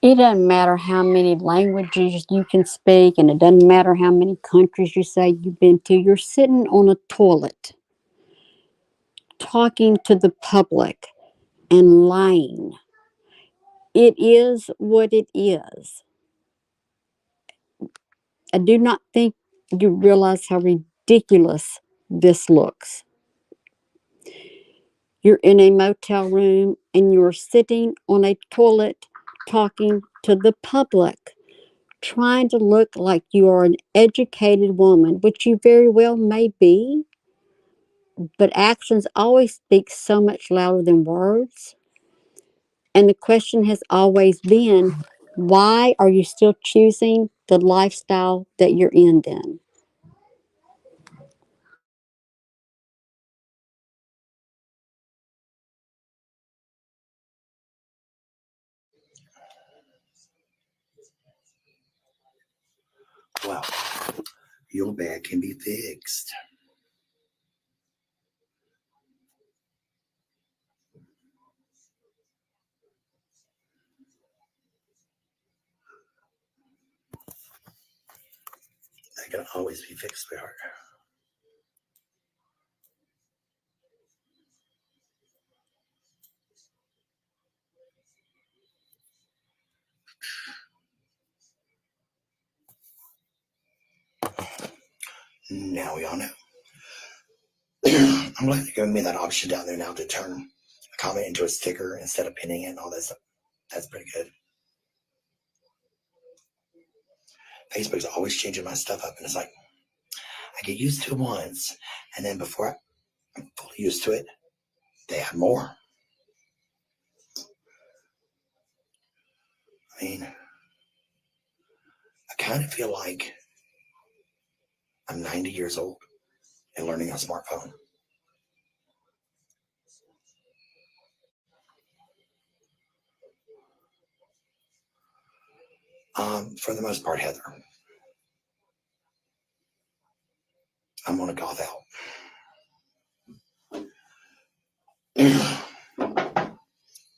It doesn't matter how many languages you can speak, and it doesn't matter how many countries you say you've been to. You're sitting on a toilet talking to the public and lying. It is what it is. I do not think you realize how ridiculous this looks. You're in a motel room and you're sitting on a toilet talking to the public, trying to look like you are an educated woman, which you very well may be, but actions always speak so much louder than words. And the question has always been, why are you still choosing the lifestyle that you're in then? Well, your bag can be fixed. That can always be fixed, sweetheart. Now we all know. I'm glad they're giving me that option down there now to turn a comment into a sticker instead of pinning it and all that stuff. That's pretty good. Facebook's always changing my stuff up, and it's like I get used to it once, and then before I'm fully used to it, they add more. I mean, I kind of feel like I'm 90 years old and learning a smartphone. For the most part, Heather, I'm gonna goth out.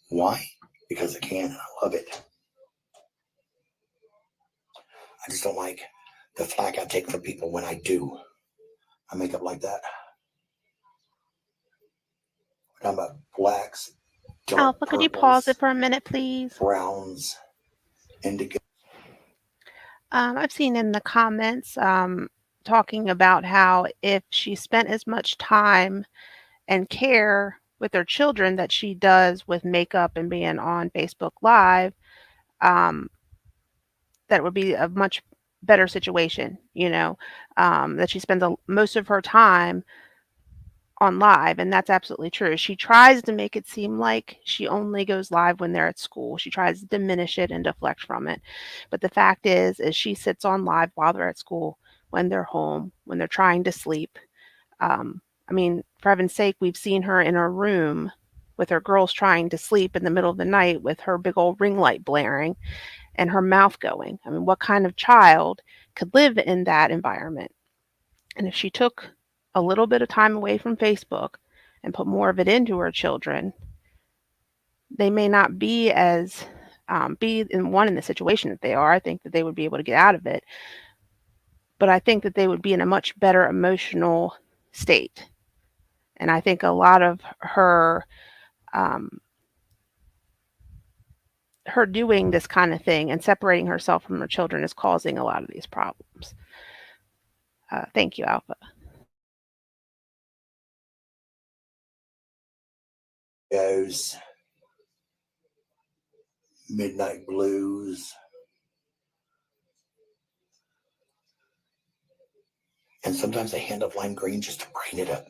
Why? Because I can and I love it. I just don't like the flack I take from people when I do a makeup like that. We're talking about blacks, dark Alpha, could you pause it purples, for a minute, please? browns, indigo. I've seen in the comments talking about how if she spent as much time and care with her children that she does with makeup and being on Facebook Live, um, that would be a much better situation, that she spends most of her time on live, and that's absolutely true. She tries to make it seem like she only goes live when they're at school. She tries to diminish it and deflect from it. But the fact is she sits on live while they're at school, when they're home, when they're trying to sleep. I mean, for heaven's sake, we've seen her in her room with her girls trying to sleep in the middle of the night with her big old ring light blaring and her mouth going. I mean, what kind of child could live in that environment? And if she took a little bit of time away from Facebook and put more of it into her children, they may not be as be in the situation that they are. I think that they would be able to get out of it, but I think that they would be in a much better emotional state. And I think a lot of her doing this kind of thing and separating herself from her children is causing a lot of these problems. Thank you, Alpha. Goes Midnight Blues, and sometimes a hand of lime green just to brighten it up.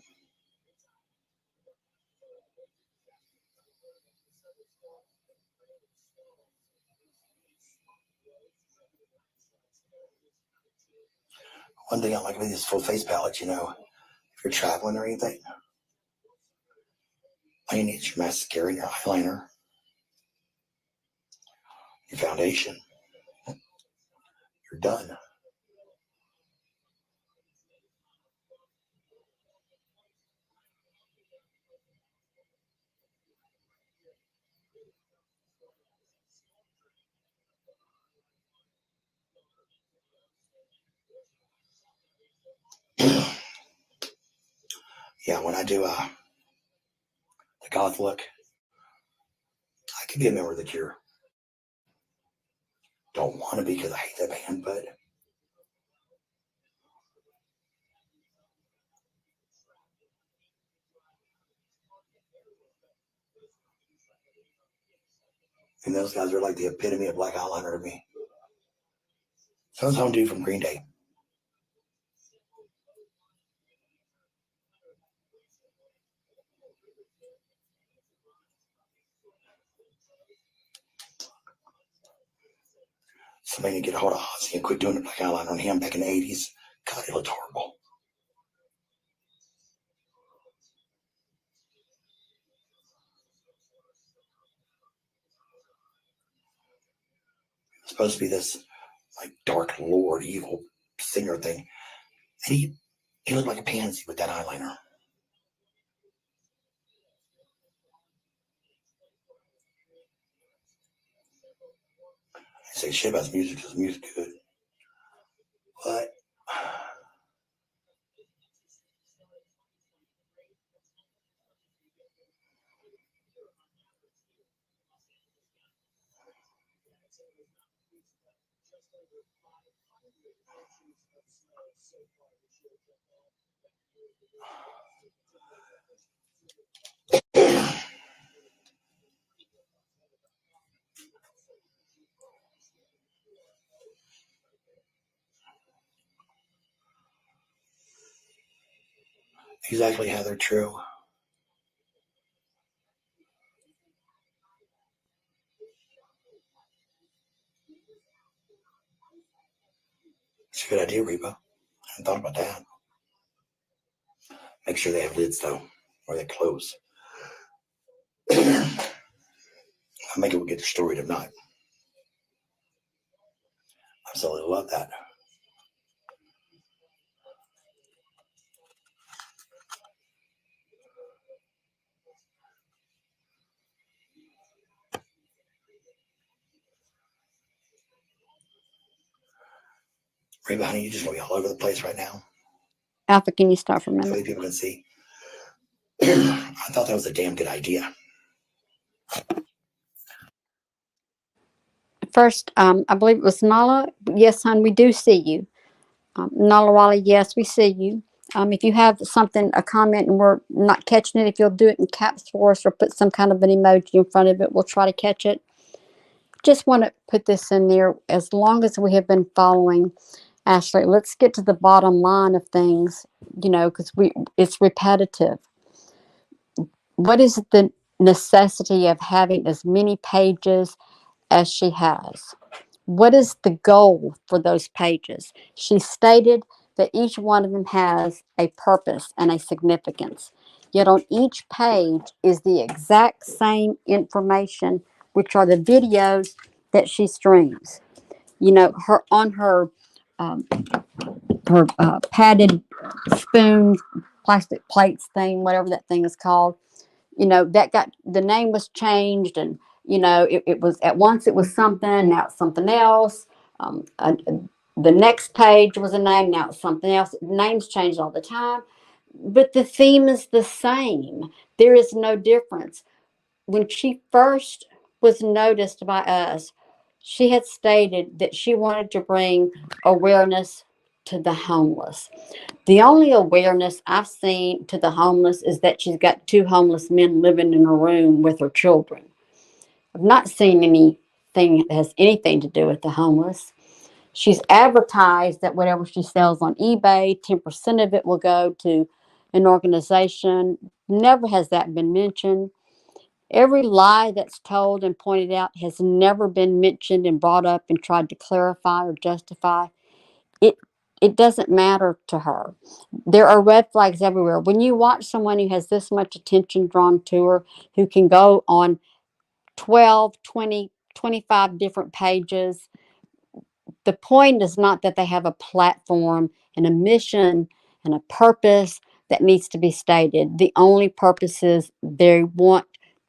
One thing I like with these full face palettes, if you're traveling or anything, all you need is your mascara and your eyeliner, your foundation. You're done. Yeah, when I do the goth look, I can be a member of the Cure. Don't want to be because I hate that band, but and those guys are like the epitome of black eyeliner to me. So some dude from Green Day. Somebody need to get a hold of Ozzy and quit doing the black eyeliner on him back in the 80s. God, he looked horrible. It's supposed to be this like dark lord, evil singer thing. And he looked like a pansy with that eyeliner. I say shit about his music because the music's good. But exactly how they're true. It's a good idea, Reba. I hadn't thought about that. Make sure they have lids though, or they close. I'll make it will get destroyed if not. I absolutely love that. Reba, honey, you're just gonna be all over the place right now. Alpha, can you start for a So minute? people can see. I thought that was a damn good idea. First, I believe it was Nala. Yes, hon, we do see you. Nala Raleigh, yes, we see you. If you have something, a comment, and we're not catching it, if you'll do it in caps for us or put some kind of an emoji in front of it, we'll try to catch it. Just want to put this in there. As long as we have been following Ashley, let's get to the bottom line of things, because it's repetitive. What is the necessity of having as many pages as she has? What is the goal for those pages? She stated that each one of them has a purpose and a significance. Yet on each page is the exact same information, which are the videos that she streams. Her on um, her padded spoon, plastic plates thing, whatever that thing is called. That got the name was changed, and it was at once it was something, now it's something else. The next page was a name, now it's something else. Names change all the time. But the theme is the same. There is no difference. When she first was noticed by us, she had stated that she wanted to bring awareness to the homeless. The only awareness I've seen to the homeless is that she's got two homeless men living in a room with her children. I've not seen anything that has anything to do with the homeless. She's advertised that whatever she sells on eBay, 10% of it will go to an organization. Never has that been mentioned. Every lie that's told and pointed out has never been mentioned and brought up and tried to clarify or justify. It it doesn't matter to her. There are red flags everywhere. When you watch someone who has this much attention drawn to her, who can go on 12, 20, 25 different pages, the point is not that they have a platform and a mission and a purpose that needs to be stated. The only purpose is they want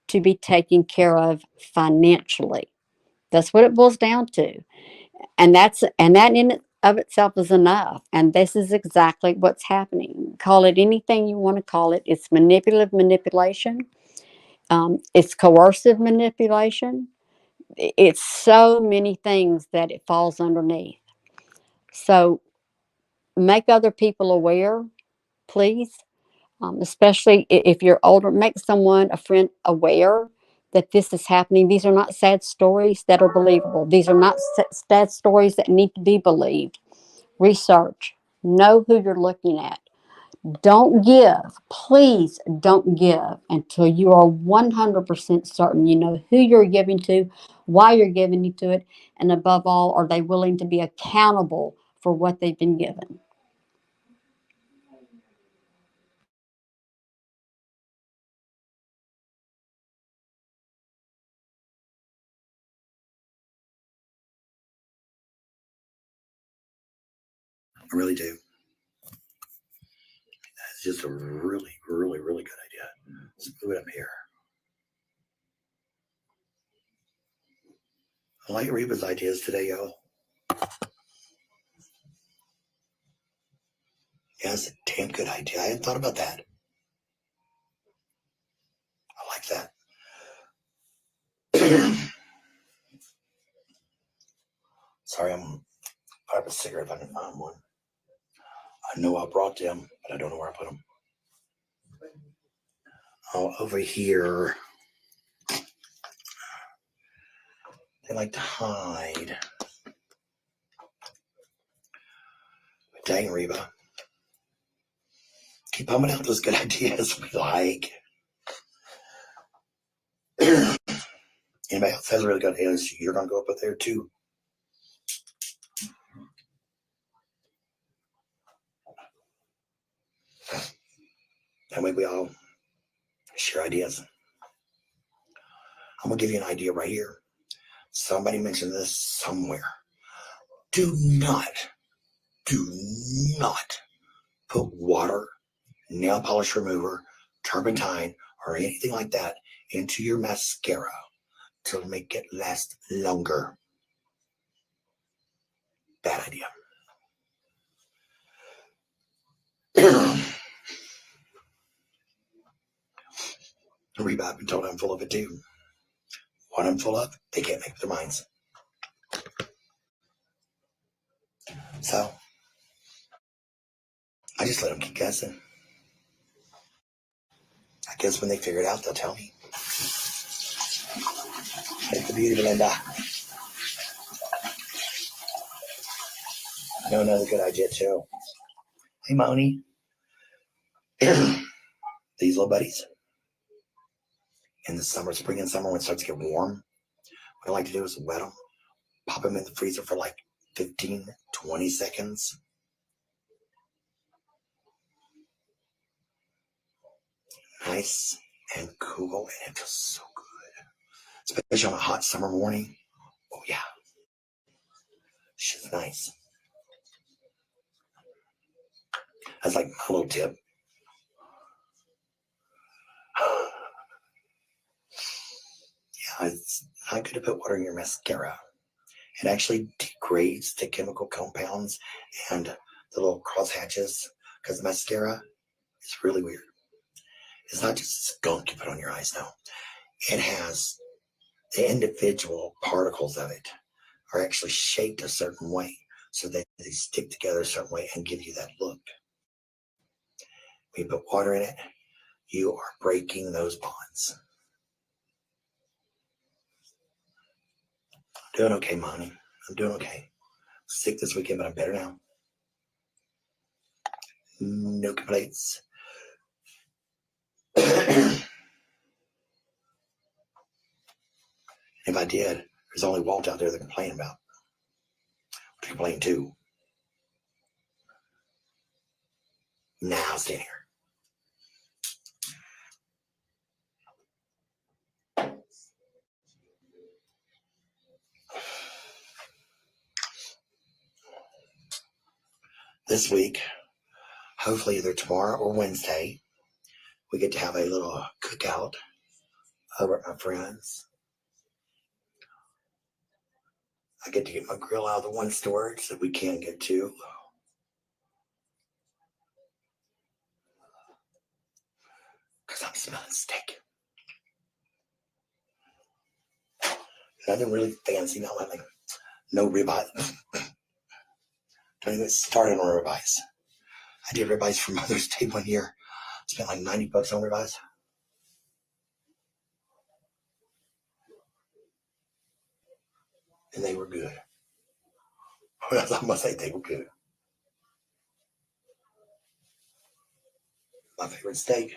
to be taken care of financially. That's what it boils down to. And that in of itself is enough. And this is exactly what's happening. Call it anything you want to call it. It's manipulative manipulation. It's coercive manipulation. It's so many things that it falls underneath. So make other people aware, please. Especially if you're older, make someone, a friend, aware that this is happening. These are not sad stories that are believable. These are not sad stories that need to be believed. Research. Know who you're looking at. Don't give. Please don't give until you are 100% certain you know who you're giving to, why you're giving to it, and above all, are they willing to be accountable for what they've been given? I really do. It's just a really, really, really good idea. Let's move it up here. I like Reba's ideas today, y'all. Yeah, that's a damn good idea. I hadn't thought about that. I like that. Sorry, I'm put up a cigarette if I can find one. I know I brought them, but I don't know where I put them. Oh, over here. They like to hide. Dang, Reba. Keep pumping out those good ideas we like. Anybody else has really good ideas? You're going to go up there too. That way we all share ideas. I'm going to give you an idea right here. Somebody mentioned this somewhere. Do not put water, nail polish remover, turpentine, or anything like that into your mascara to make it last longer. Bad idea. Reba, I've been told I'm full of it too. What I'm full of, they can't make up their minds. So I just let them keep guessing. I guess when they figure it out, they'll tell me. It's the beauty, Belinda. I know another good idea too. Hey, Moni. These little buddies. In the summer, spring and summer, when it starts to get warm, what I like to do is wet them, pop them in the freezer for like 15, 20 seconds. Nice and cool, and it feels so good. Especially on a hot summer morning. Oh, yeah. Shit's nice. That's like my little tip. Yeah, it's not good to put water in your mascara. It actually degrades the chemical compounds and the little cross hatches because mascara It's really weird. It's not just skunk you put on your eyes now. It has the individual particles of it are actually shaped a certain way so that they stick together a certain way and give you that look. When you put water in it, you are breaking those bonds. Doing okay, Mommy. I'm doing okay. Sick this weekend, but I'm better now. No complaints. If I did, there's only Walt out there to complain about. To complain to. Now stand here. This week, hopefully either tomorrow or Wednesday, we get to have a little cookout over at my friends. I get to get my grill out of the one storage that we can't get to. Because I'm smelling steak. Nothing really fancy, not like no ribeye. Don't even start on ribeyes. I did ribeyes for Mother's Day one year. Spent like $90 on ribeyes. And they were good. I must say they were good. My favorite steak.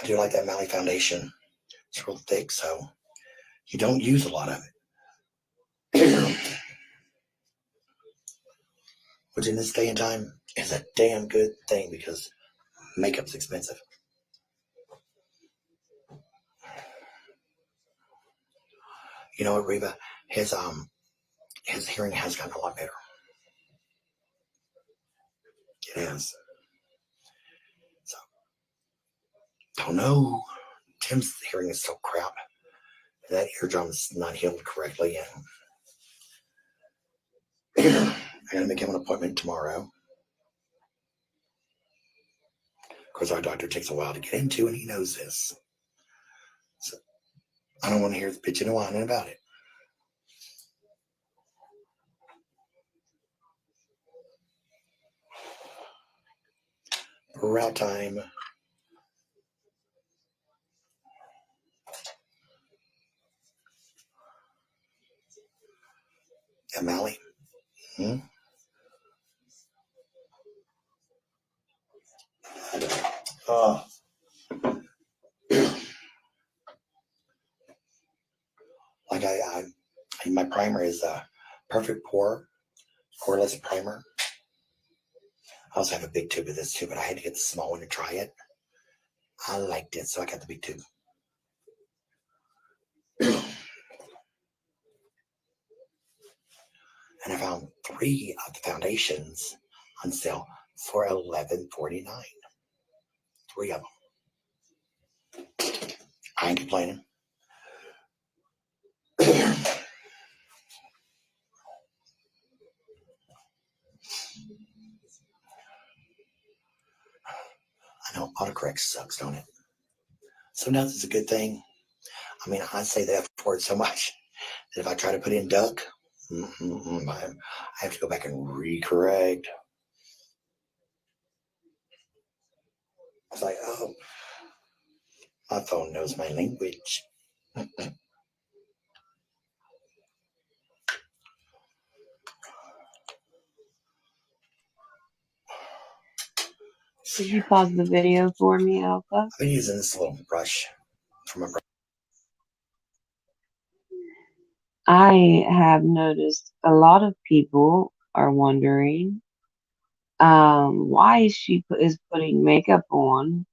I do like that Maui foundation. It's real thick, so you don't use a lot of it. Which in this day and time is a damn good thing because makeup's expensive. You know what, Reba? His hearing has gotten a lot better. It has. So don't know. Tim's hearing is so crap. That eardrum's not healed correctly yet. I gotta make him an appointment tomorrow. Of course, our doctor takes a while to get into, and he knows this. So I don't want to hear the bitching and whining about it. Route time. Yeah, Mally. Like my primer is a perfect poreless primer. I also have a big tube of this too, but I had to get the small one to try it. I liked it, so I got the big tube. And I found 3 of the foundations on sale for $11.49. 3 of them. I ain't complaining. I know autocorrect sucks, don't it? Sometimes it's a good thing. I mean, I say that for it so much that if I try to put in duck, I have to go back and recorrect. It's like, oh, my phone knows my language. Could you pause the video for me, Alpha? I've been using this little brush from a brush. I have noticed a lot of people are wondering why she is putting makeup on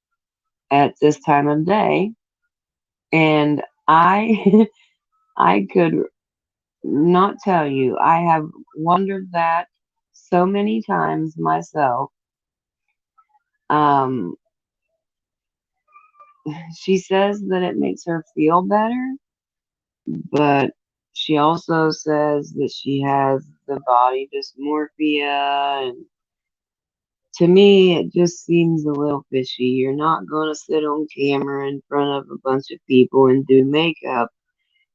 at this time of day, and I I could not tell you. I have wondered that so many times myself. Um, she says that it makes her feel better, but she also says that she has the body dysmorphia, and to me, it just seems a little fishy. You're not going to sit on camera in front of a bunch of people and do makeup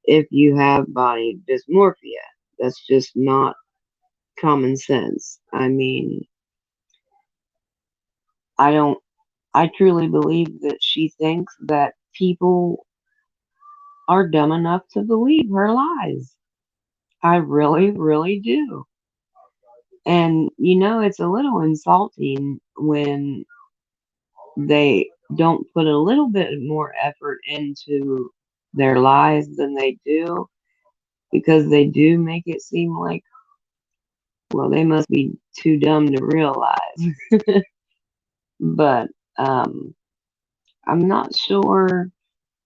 if you have body dysmorphia. That's just not common sense. I mean, I don't, I truly believe that she thinks that people are dumb enough to believe her lies. I really, really do. And, it's a little insulting when they don't put a little bit more effort into their lies than they do, because they do make it seem like, well, they must be too dumb to realize. But I'm not sure.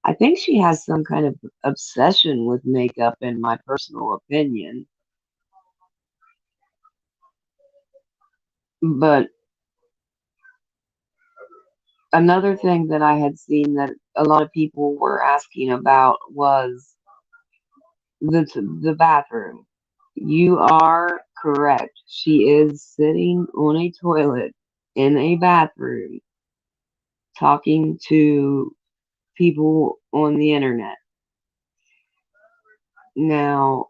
I think she has some kind of obsession with makeup, in my personal opinion. But another thing that I had seen that a lot of people were asking about was the bathroom. You are correct. She is sitting on a toilet in a bathroom talking to people on the internet. Now,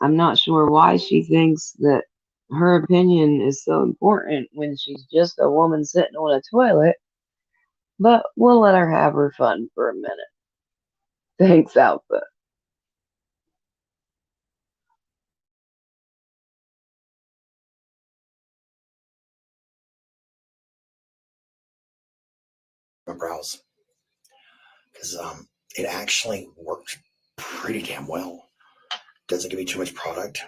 I'm not sure why she thinks that her opinion is so important when she's just a woman sitting on a toilet, but we'll let her have her fun for a minute. Thanks, Alpha. My brows, because it actually worked pretty damn well. Doesn't give me too much product.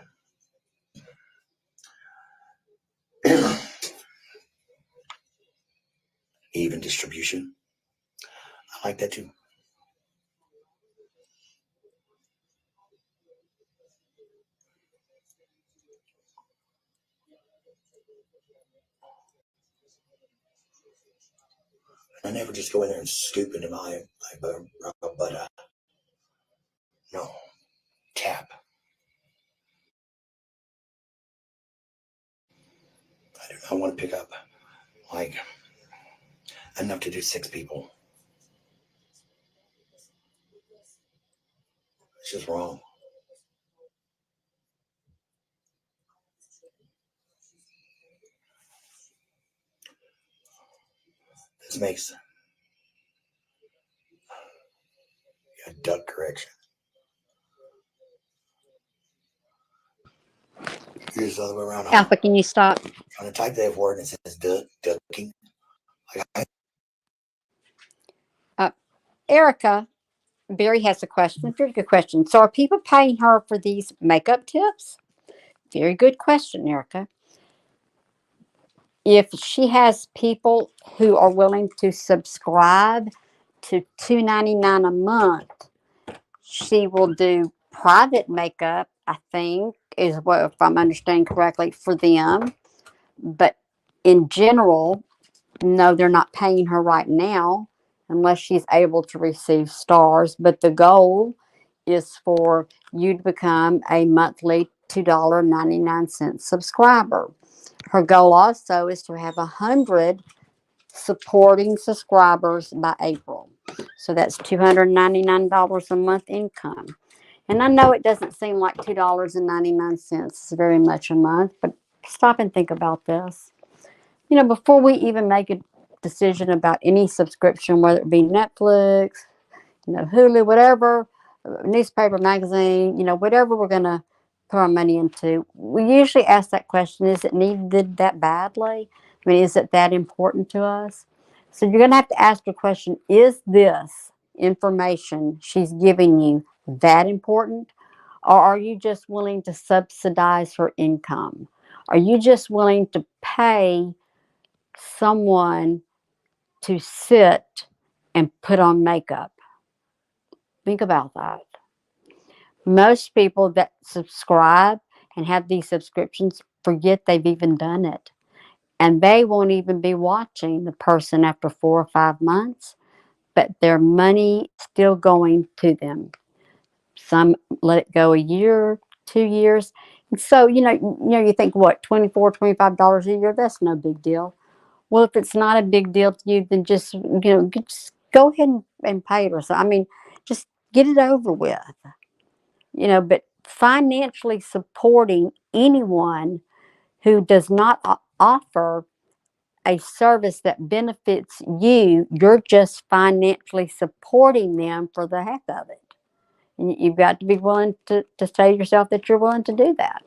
Even distribution. I like that too. I never just go in there and scoop into my brow, but no, tap. I do not want to pick up like enough to do 6 people. It's just wrong. This makes a duck correction. Here's the other way around. Alpha, can you stop? Trying to type that word and it says ducking. Erica, Barry has a question. Very good question. So, are people paying her for these makeup tips? Very good question, Erica. If she has people who are willing to subscribe to $2.99 a month, she will do private makeup, I think, is what, if I'm understanding correctly, for them. But in general, no, they're not paying her right now unless she's able to receive stars. But the goal is for you to become a monthly $2.99 subscriber. Her goal also is to have 100 supporting subscribers by April. So that's $299 a month income. And I know it doesn't seem like $2.99 is very much a month, but stop and think about this. Before we even make a decision about any subscription, whether it be Netflix, Hulu, whatever, newspaper, magazine, whatever we're going to put our money into, we usually ask that question, is it needed that badly? I mean, is it that important to us? So you're going to have to ask the question, is this information she's giving you that important? Or are you just willing to subsidize her income? Are you just willing to pay someone to sit and put on makeup? Think about that. Most people that subscribe and have these subscriptions forget they've even done it. And they won't even be watching the person after 4 or 5 months but their money still going to them. Some let it go a year, 2 years. And so, you think what, $24, $25 a year, that's no big deal. Well, if it's not a big deal to you, then just go ahead and pay it or something. I mean, just get it over with. But financially supporting anyone who does not offer a service that benefits you, you're just financially supporting them for the heck of it. And you've got to be willing to say to yourself that you're willing to do that.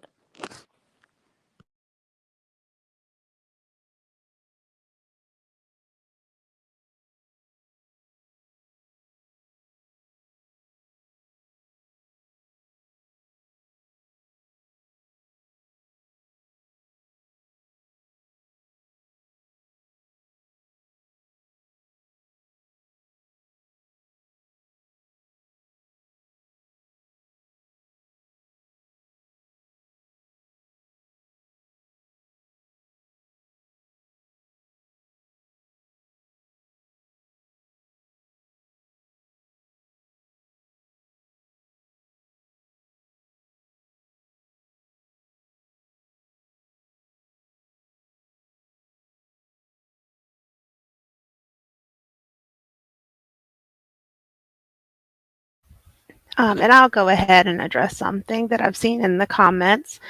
And I'll go ahead and address something that I've seen in the comments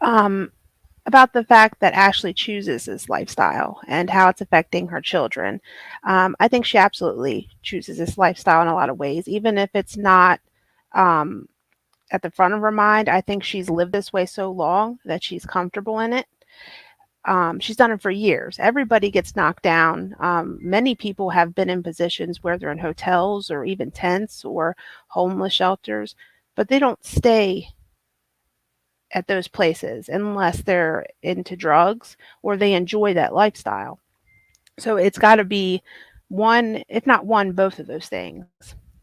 about the fact that Ashley chooses this lifestyle and how it's affecting her children. I think she absolutely chooses this lifestyle in a lot of ways, even if it's not um, at the front of her mind. I think she's lived this way so long that she's comfortable in it. She's done it for years. Everybody gets knocked down. Many people have been in positions where they're in hotels or even tents or homeless shelters, but they don't stay at those places unless they're into drugs or they enjoy that lifestyle. So it's got to be one, if not one, both of those things.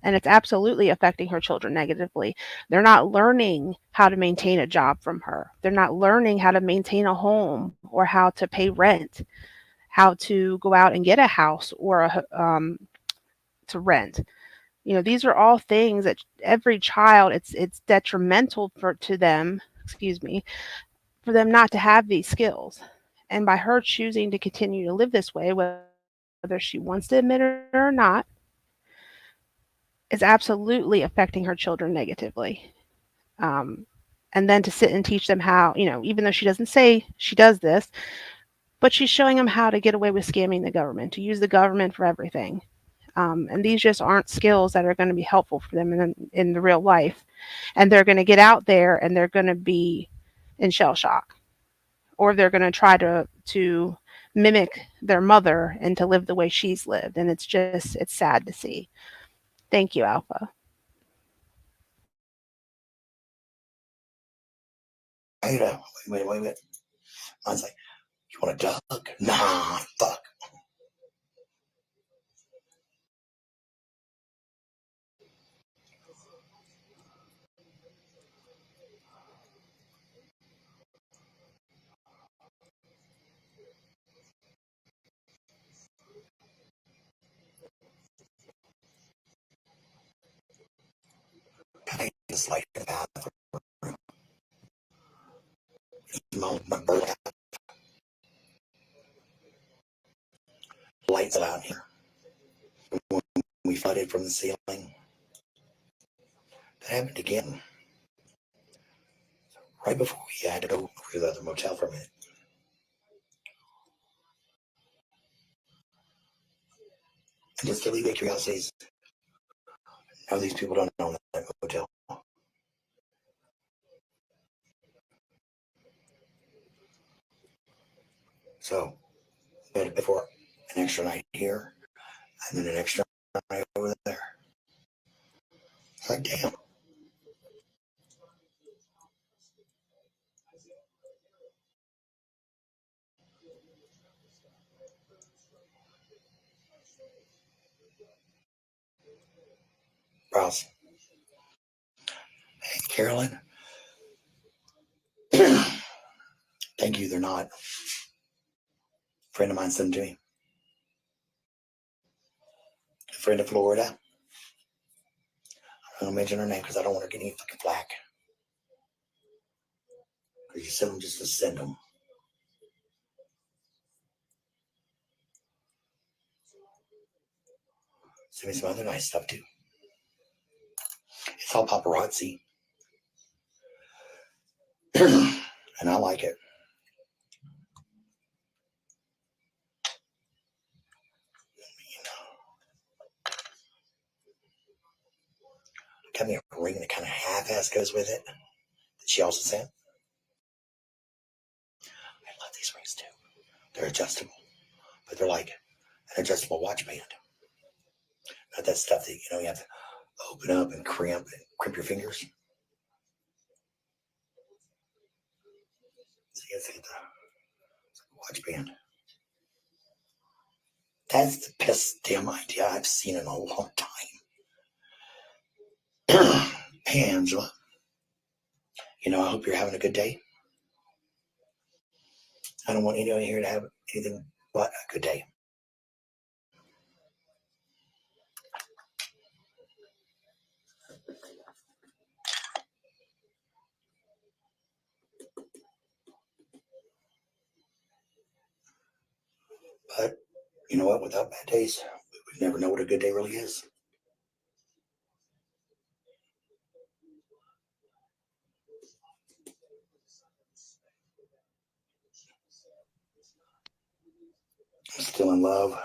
And it's absolutely affecting her children negatively. They're not learning how to maintain a job from her. They're not learning how to maintain a home or how to pay rent, how to go out and get a house or to rent. These are all things that every child, it's detrimental to them, excuse me, for them not to have these skills. And by her choosing to continue to live this way, whether she wants to admit it or not, is absolutely affecting her children negatively. Um, and then to sit and teach them how, even though she doesn't say she does this, but she's showing them how to get away with scamming the government, to use the government for everything. And these just aren't skills that are going to be helpful for them in the real life. And they're going to get out there and they're going to be in shell shock, or they're going to try to mimic their mother and to live the way she's lived. And it's sad to see. Thank you, Alpha. Wait. I was like, you want a duck? Nah, fuck. I just like the bathroom. My bird lights out here. When we flooded from the ceiling. That happened again. Right before we had to go to the other motel for a minute. And just to leave your curiosities, now these people don't own that motel. So, bed before an extra night here, and then an extra night over there. It's like, damn. Rouse. Hey, Carolyn. Thank you, they're not. A friend of mine sent them to me. friend in Florida. I'm not gonna mention her name because I don't want her to get any fucking flack. Because you send them just to send them. Send me some other nice stuff too. It's all paparazzi. And I like it. Got me a ring that kind of half-ass goes with it that she also sent. I love these rings too. They're adjustable, but they're like an adjustable watch band. Not that stuff that you have to open up and crimp your fingers. So you have to get the watch band. That's the best damn idea I've seen in a long time. Hey, Angela. I hope you're having a good day. I don't want anyone here to have anything but a good day. But you know what? Without bad days, we would never know what a good day really is. I'm still in love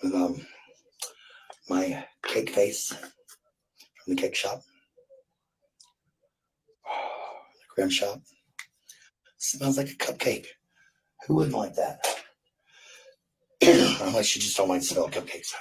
with my cake face from the cake shop, the creme shop. Smells like a cupcake. Who wouldn't like that? Unless you just don't like the smell of cupcakes.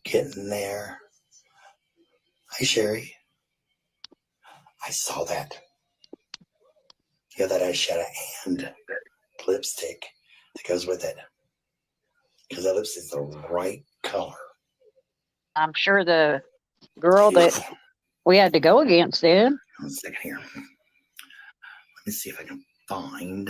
Getting there. Hi, Sherry. I saw that. You have that eyeshadow and lipstick that goes with it. Because that lipstick's the right color. I'm sure the girl that we had to go against did. 1 second here. Let me see if I can find.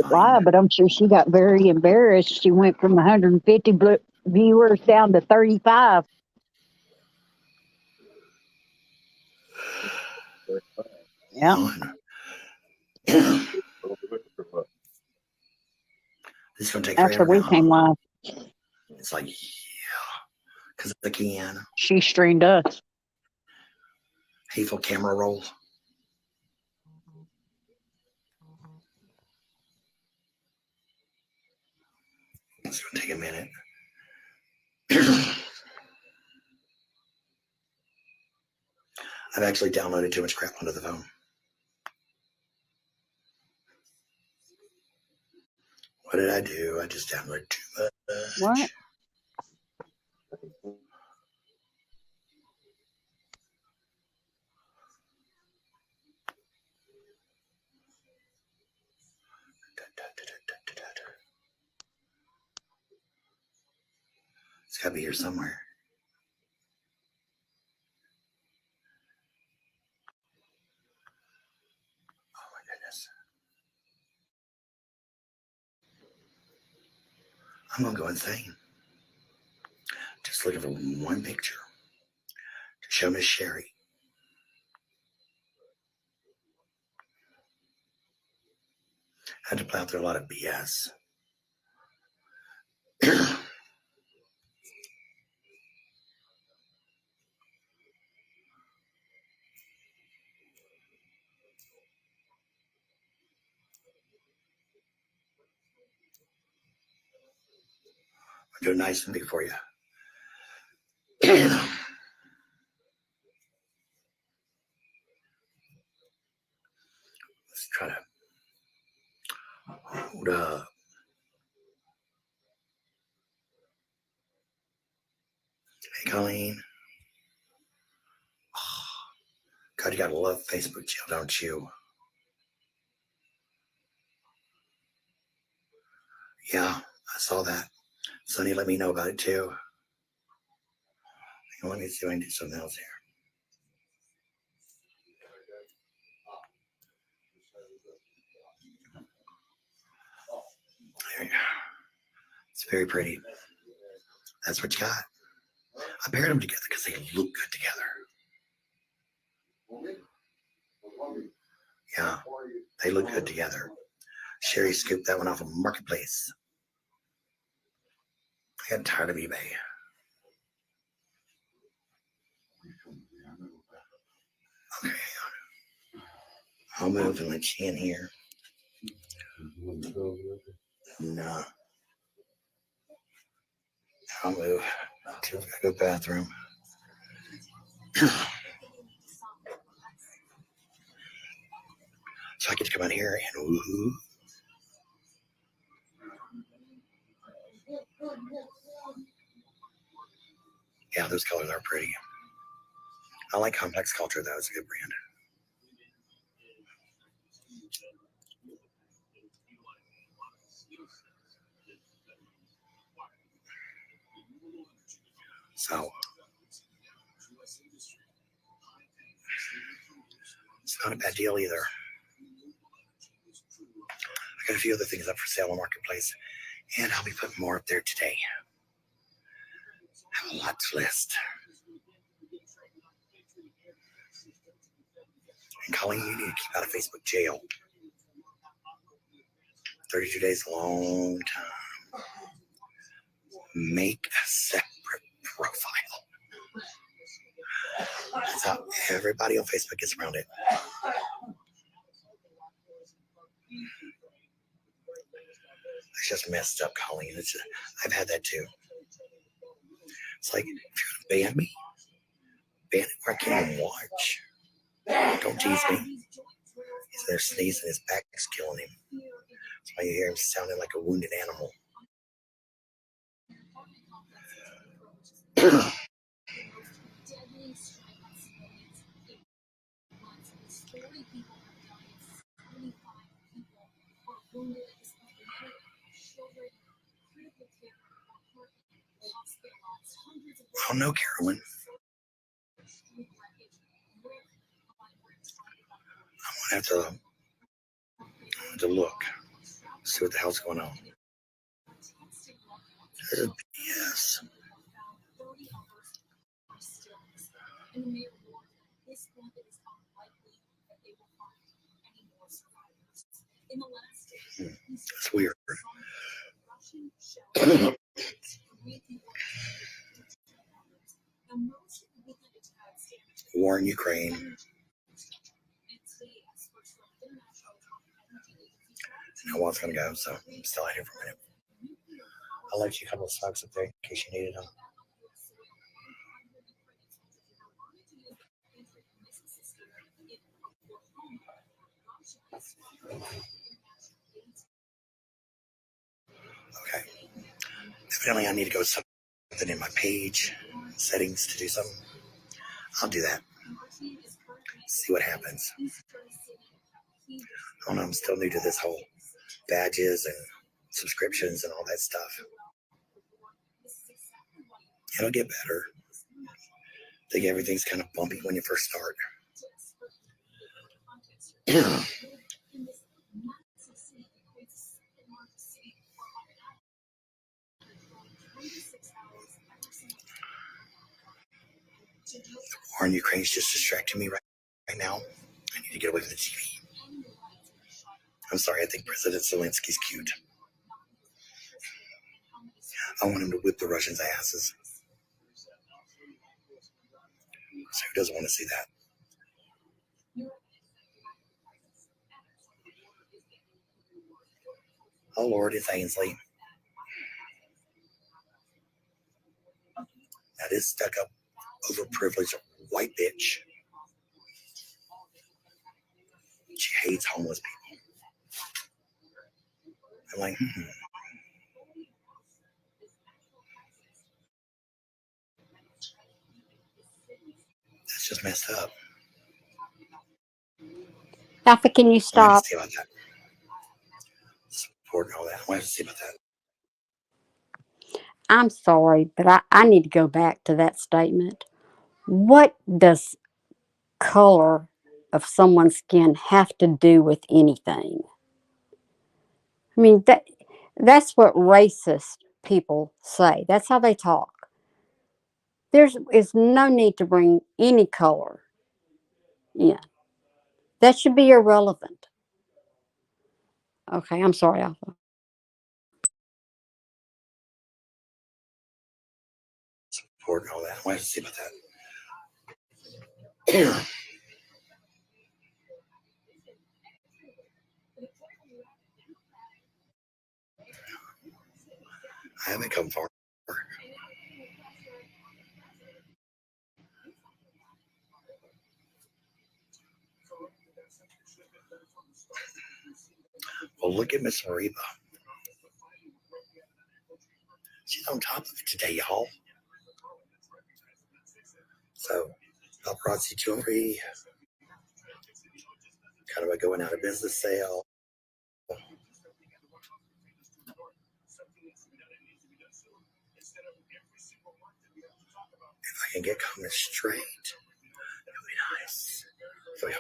Why? But I'm sure she got very embarrassed. She went from 150 viewers down to 35. Yeah. This is going to take After forever we now. came live, It's like, yeah, because I can. she streamed us. Hateful camera roll. It's going to take a minute. I've actually downloaded too much crap onto the phone. What did I do? I just downloaded too much. What? It's got to be here somewhere. Oh my goodness. I'm going to go insane. Just looking for one picture to show Miss Sherry. I had to plow through a lot of BS. I'll do it nice and big for you. Let's try to hold up. Hey, Colleen. God, you gotta love Facebook jail, don't you? Yeah, I saw that. Sonny let me know about it too. Let me see if I can do something else here. There you go. It's very pretty. That's what you got. I paired them together because they look good together. Yeah, they look good together. Sherry scooped that one off of Marketplace. I got tired of eBay. Okay, I'll move and let you in here. No. I'll move to the bathroom. So I get to come out here and woohoo. Yeah, those colors are pretty. I like Complex Culture, though. It's a good brand. So it's not a bad deal either. I got a few other things up for sale on Marketplace, and I'll be putting more up there today. I have a lot to list. And Colleen, you need to keep out of Facebook jail. 32 days, a long time. Make a separate profile. That's how everybody on Facebook gets around it. It's just messed up, Colleen. I've had that too. It's like, if you're gonna ban me, ban it where I can't even watch. Don't tease me. He's there sneezing, his back's killing him. That's why you hear him sounding like a wounded animal. Oh no, Carolyn. I'm gonna have to look, see what the hell's going on. Yes. That's weird. War in Ukraine. I know what's going to go, so I'm still out here for a minute. I'll let you a couple of smokes up there in case you needed them. Okay. Evidently, I need to go something in my page settings to do something. I'll do that. See what happens. I don't know. I'm still new to this whole badges and subscriptions and all that stuff. It'll get better. I think everything's kind of bumpy when you first start. The war in Ukraine is just distracting me right now. I need to get away from the TV. I'm sorry, I think President Zelensky's cute. I want him to whip the Russians' asses. So who doesn't want to see that? Oh Lord, it's Ainsley. That is stuck up, overprivileged white bitch. She hates homeless people. I'm like, That's just messed up. Alpha, can you We'll have to stop? see about that. Support and all that. We'll have to see about that. I'm sorry, but I need to go back to that statement. What does color of someone's skin have to do with anything? I mean, that's what racist people say. That's how they talk. There is no need to bring any color in. That should be irrelevant. Okay, I'm sorry, Alpha. Support and all that. We'll have to see about that. I haven't come far. Well, look at Miss Reba. She's on top of it today, y'all. So, paparazzi jewelry, kind of a going out of business sale. If I can get comments straight, it'll be nice. So, yeah.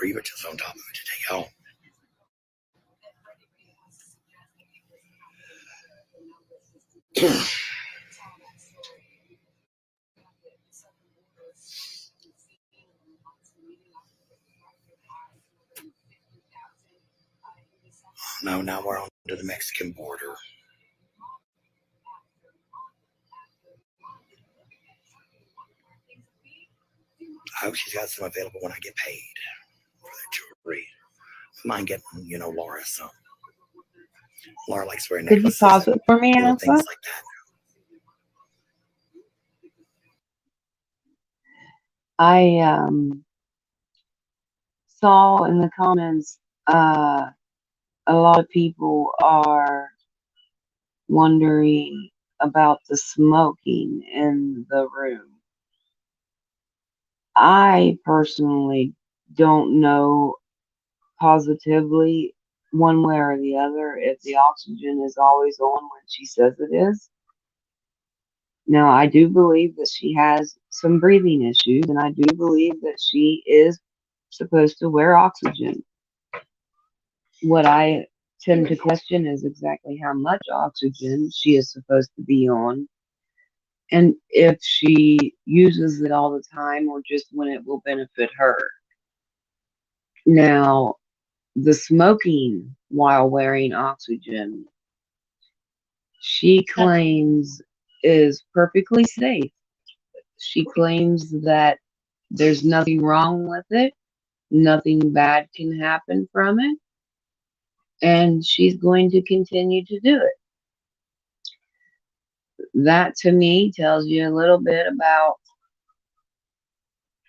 Reba just on top of it today, y'all. No, now we're on to the Mexican border. I hope she's got some available when I get paid for that jewelry. I mind getting, Laura some. Laura likes wearing Could you necklaces pause and it for me, little Alpha? things like that. I saw in the comments a lot of people are wondering about the smoking in the room. I personally don't know positively one way or the other if the oxygen is always on when she says it is. Now, I do believe that she has some breathing issues, and I do believe that she is supposed to wear oxygen. What I tend to question is exactly how much oxygen she is supposed to be on, and if she uses it all the time or just when it will benefit her. Now, the smoking while wearing oxygen, she claims is perfectly safe. She claims that there's nothing wrong with it, nothing bad can happen from it, and she's going to continue to do it. That to me tells you a little bit about,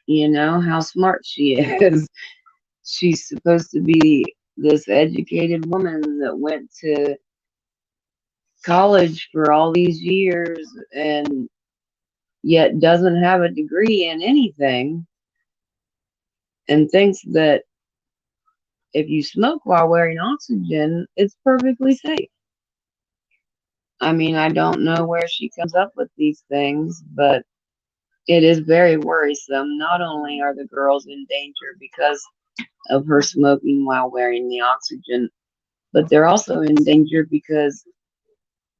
how smart she is. She's supposed to be this educated woman that went to college for all these years and yet doesn't have a degree in anything and thinks that if you smoke while wearing oxygen, it's perfectly safe. I mean, I don't know where she comes up with these things, but it is very worrisome. Not only are the girls in danger because of her smoking while wearing the oxygen, but they're also in danger because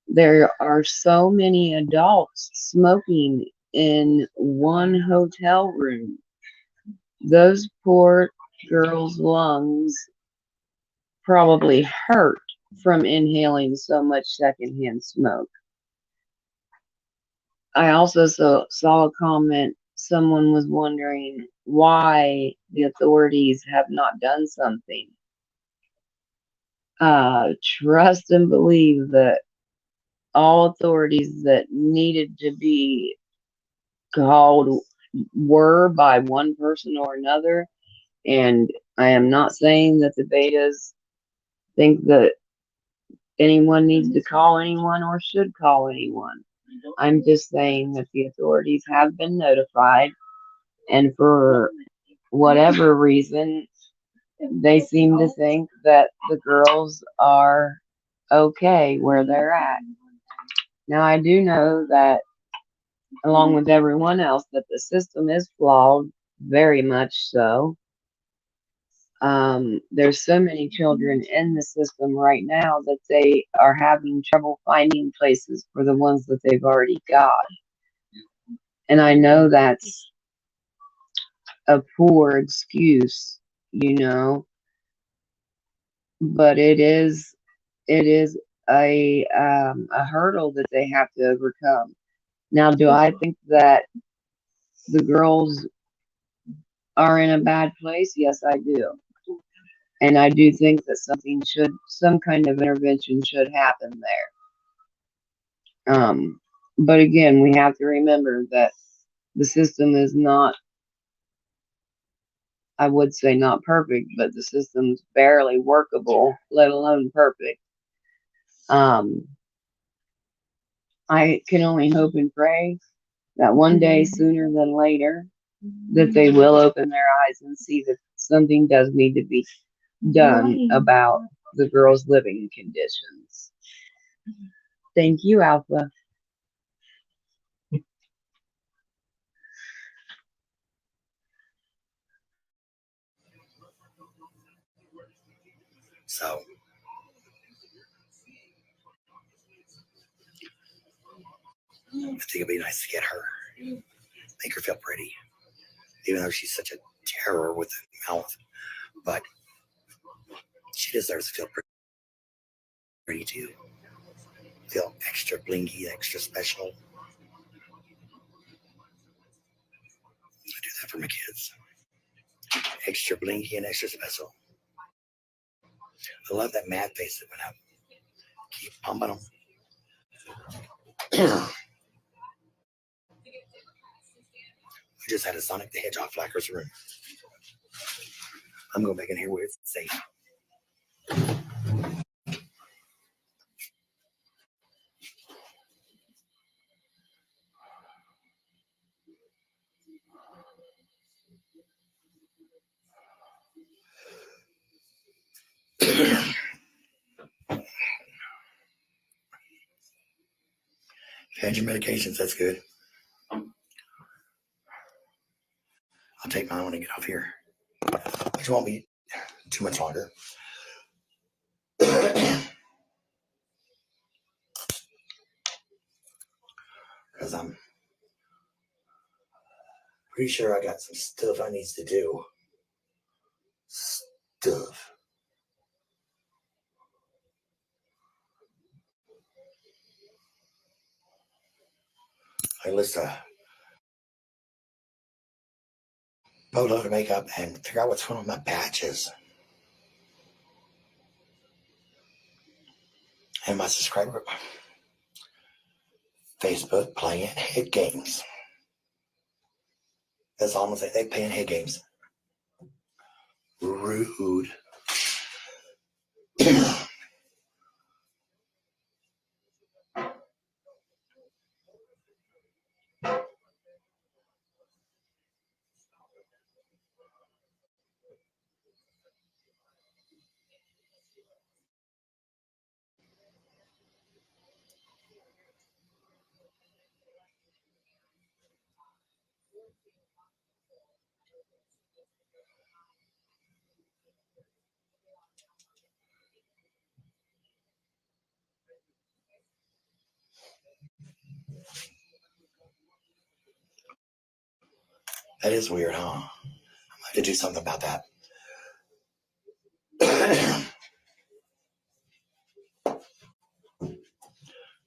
there are so many adults smoking in one hotel room. Those poor girls' lungs probably hurt from inhaling so much secondhand smoke. I also saw a comment. Someone was wondering why the authorities have not done something. Trust and believe that all authorities that needed to be called were by one person or another. And I am not saying that the betas think that anyone needs to call anyone or should call anyone. I'm just saying that the authorities have been notified, and for whatever reason, they seem to think that the girls are okay where they're at. Now, I do know that, along with everyone else, that the system is flawed, very much so. There's so many children in the system right now that they are having trouble finding places for the ones that they've already got. And I know that's a poor excuse, you know, but it is a hurdle that they have to overcome. Now, do I think that the girls are in a bad place? Yes, I do. And I do think that some kind of intervention should happen there. But again, we have to remember that the system is not, I would say not perfect, but the system's barely workable, let alone perfect. Um, I can only hope and pray that one day, sooner than later, that they will open their eyes and see that something does need to be done about the girls' living conditions. Thank you, Alpha. So I think it'd be nice to get her, make her feel pretty, even though she's such a terror with the mouth. But she deserves to feel pretty too. Feel extra blingy, extra special. I do that for my kids. Extra blingy and extra special. I love that mad face that went up. Keep pumping them. We just had a Sonic the Hedgehog Flackers room. I'm going back in here where it's safe. Had your medications, that's good. I'll take mine when I get off here, which won't be too much longer. Because I'm pretty sure I got some stuff I need to do. Stuff. I list a boatload of makeup and figure out what's going on with my patches. And my subscriber Facebook playing head games. That's all I'm gonna say. They playing head games. Rude. That is weird, huh? I have to do something about that. Of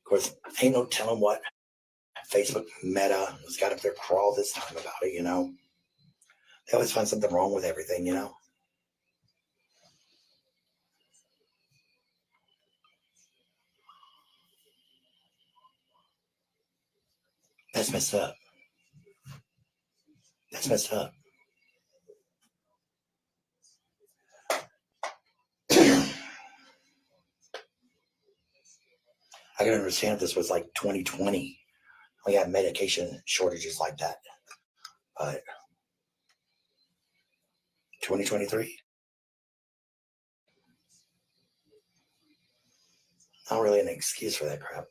course, ain't no telling what Facebook Meta has got up their crawl this time about it, you know. They always find something wrong with everything, you know. That's messed up. That's messed up. I can understand if this was like 2020 We have medication shortages like that. But 2023, not really an excuse for that crap.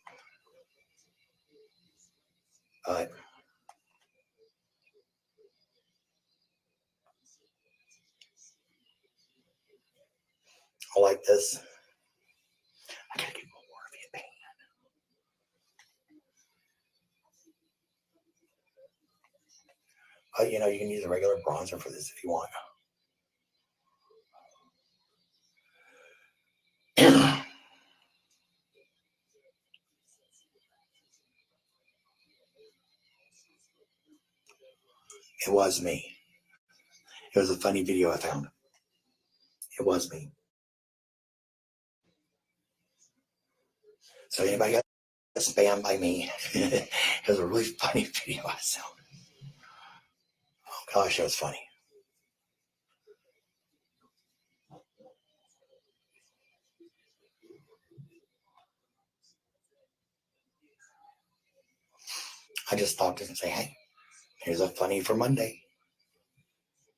But I like this. I gotta get more of it, man. But you know, you can use a regular bronzer for this if you want. It was me. It was a funny video I found. It was me. So anybody got spammed by me? It was a really funny video I saw. Oh gosh, it was funny. I just stopped it and say, hey, here's a funny for Monday.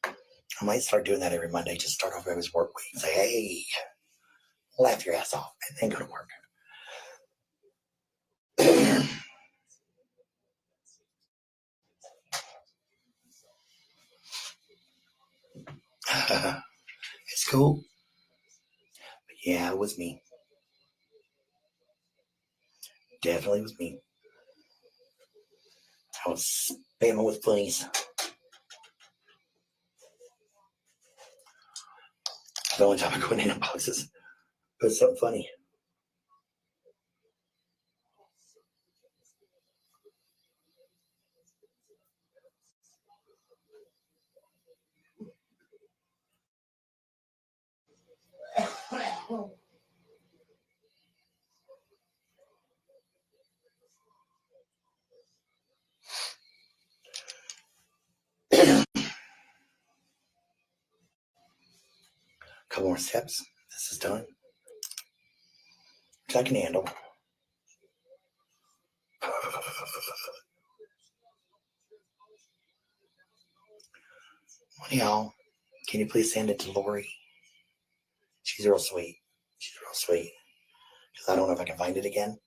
I might start doing that every Monday. Just start off every work week and say, hey, laugh your ass off and then go to work. It's cool. But yeah, it was me. Definitely was me. I was spamming with funnies. The only time I go in inboxes, put something funny. Couple more steps. This is done. Which I can handle. Y'all, can you please send it to Lori? She's real sweet. She's real sweet. Because I don't know if I can find it again.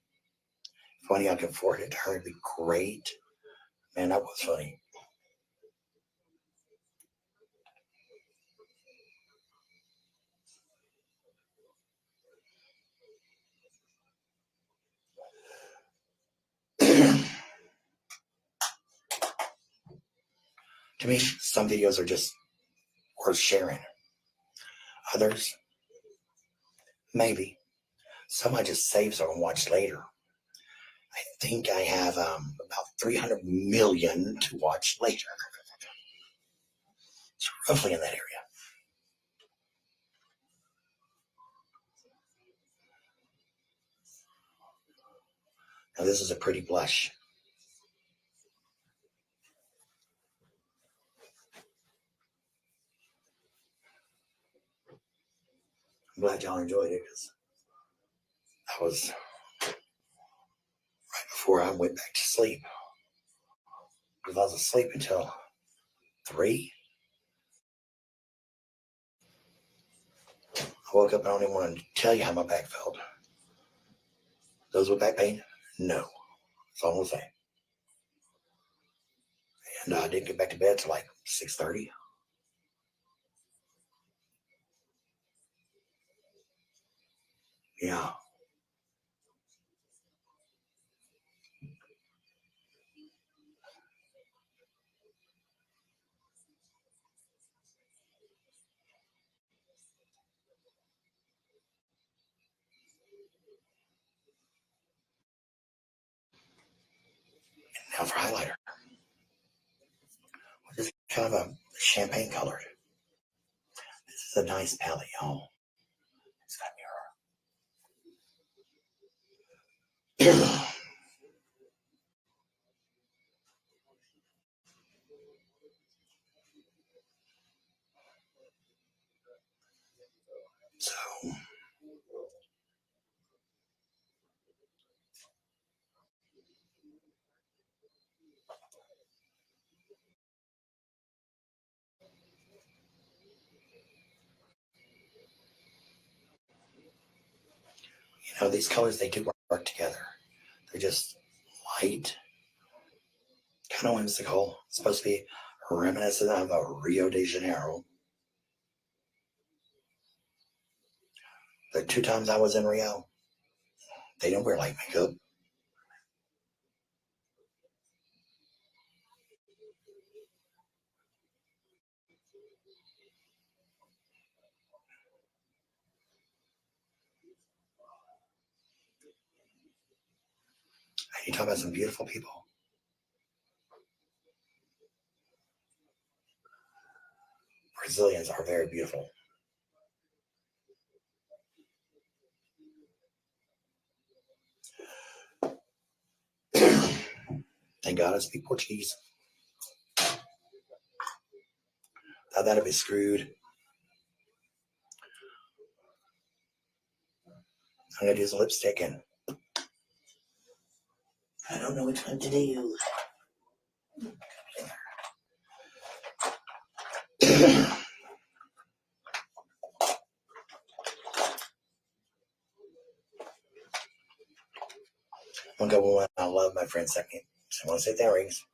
If one of y'all can forward it to her, it'd be great. Man, that was funny. To me, some videos are just worth sharing. Others, maybe. Some I just save so I can watch later. I think I have about 300 million to watch later. It's roughly in that area. Now this is a pretty blush. I'm glad y'all enjoyed it because that was right before I went back to sleep. Because I was asleep until 3. I woke up and I don't even want to tell you how my back felt. Those with back pain? No. That's all I'm going to say. And I didn't get back to bed till like 6:30. Yeah. Now for highlighter. This is kind of a champagne colored. This is a nice palette, y'all. It's got a mirror. So, Now these colors, they do work together. They're just light, kind of whimsical. It's supposed to be reminiscent of Rio de Janeiro. The 2 times I was in Rio, they don't wear light makeup. You talk about some beautiful people. Brazilians are very beautiful. Thank God I speak Portuguese. Thought that'd be screwed. I'm gonna do some lipstick and I don't know which one to do. I'm gonna go one I love my friend sent me. So I want to say that rings.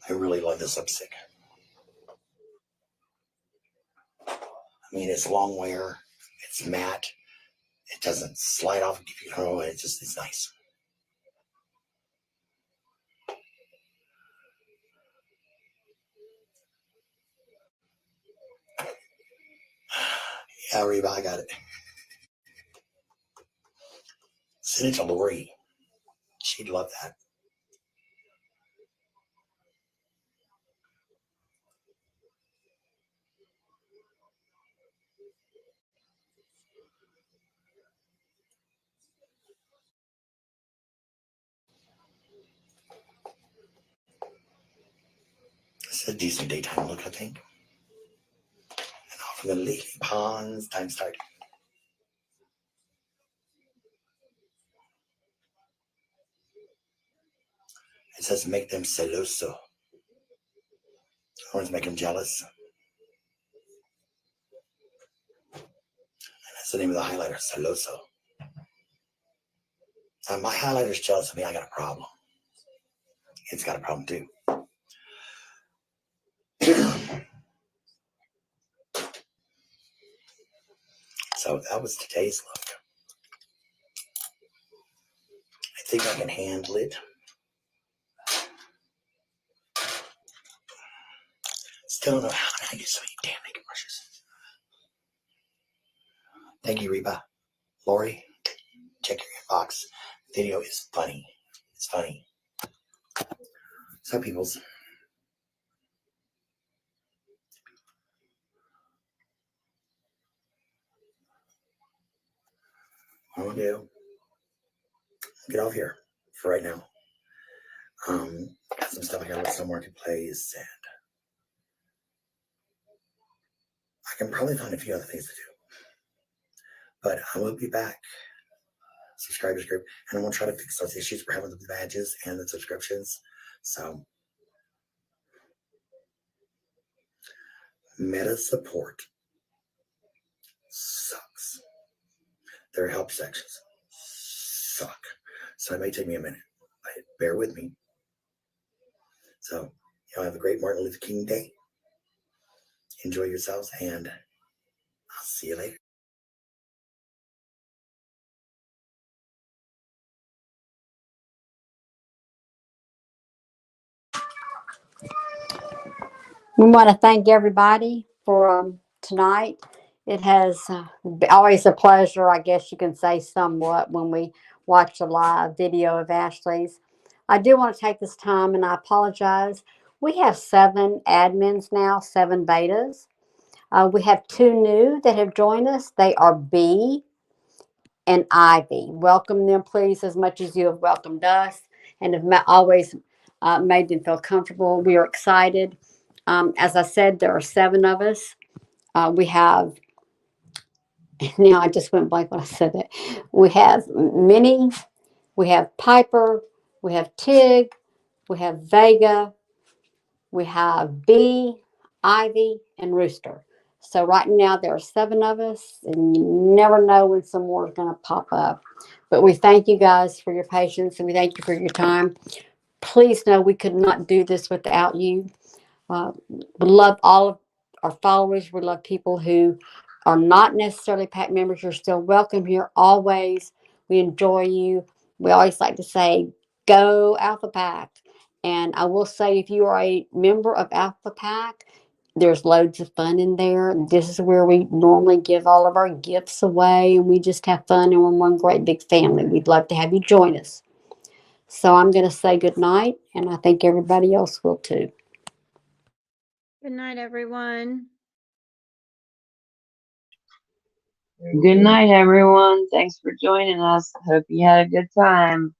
I really love this lipstick. I mean, it's long wear, it's matte, it doesn't slide off if you know it. It's nice. Yeah, Reba, I got it. Send it to Lori. She'd love that. It's a decent daytime look, I think. And off from the Lily Ponds, time start. It says make them celoso. Or make them jealous. And that's the name of the highlighter, celoso. My highlighter's jealous of me. I got a problem. It's got a problem too. So that was today's look. I think I can handle it. Still don't know how I use so many damn makeup brushes. Thank you, Reba. Lori, check your inbox. The video is funny. It's funny. So, peoples, what I'm gonna do, get off here for right now. Got some stuff I gotta let some marketplace, and I can probably find a few other things to do. But I will be back. Subscribers group, and I'm gonna try to fix those issues we're having with the badges and the subscriptions. So, meta support sucks. Their help sections suck. So it may take me a minute. Bear with me. So, y'all have a great Martin Luther King Day. Enjoy yourselves, and I'll see you later. We want to thank everybody for tonight. It has always a pleasure, I guess you can say, somewhat, when we watch a live video of Ashley's. I do want to take this time, and I apologize. We have 7 admins now, 7 betas. We have 2 new that have joined us. They are B and Ivy. Welcome them, please, as much as you have welcomed us and have always made them feel comfortable. We are excited. As I said, there are 7 of us. We have, now I just went blank when I said that. We have Minnie, we have Piper, we have Tig, we have Vega, we have Bee, Ivy, and Rooster. So right now there are 7 of us, and you never know when some more is going to pop up. But we thank you guys for your patience, and we thank you for your time. Please know we could not do this without you. We love all of our followers. We love people who are not necessarily PAC members. You're still welcome here always. We enjoy you. We always like to say, go Alpha PAC. And I will say, if you are a member of Alpha PAC, there's loads of fun in there. This is where we normally give all of our gifts away, and we just have fun, and we're one great big family. We'd love to have you join us. So I'm going to say good night, and I think everybody else will too. Good night, everyone. Good night, everyone. Thanks for joining us. Hope you had a good time.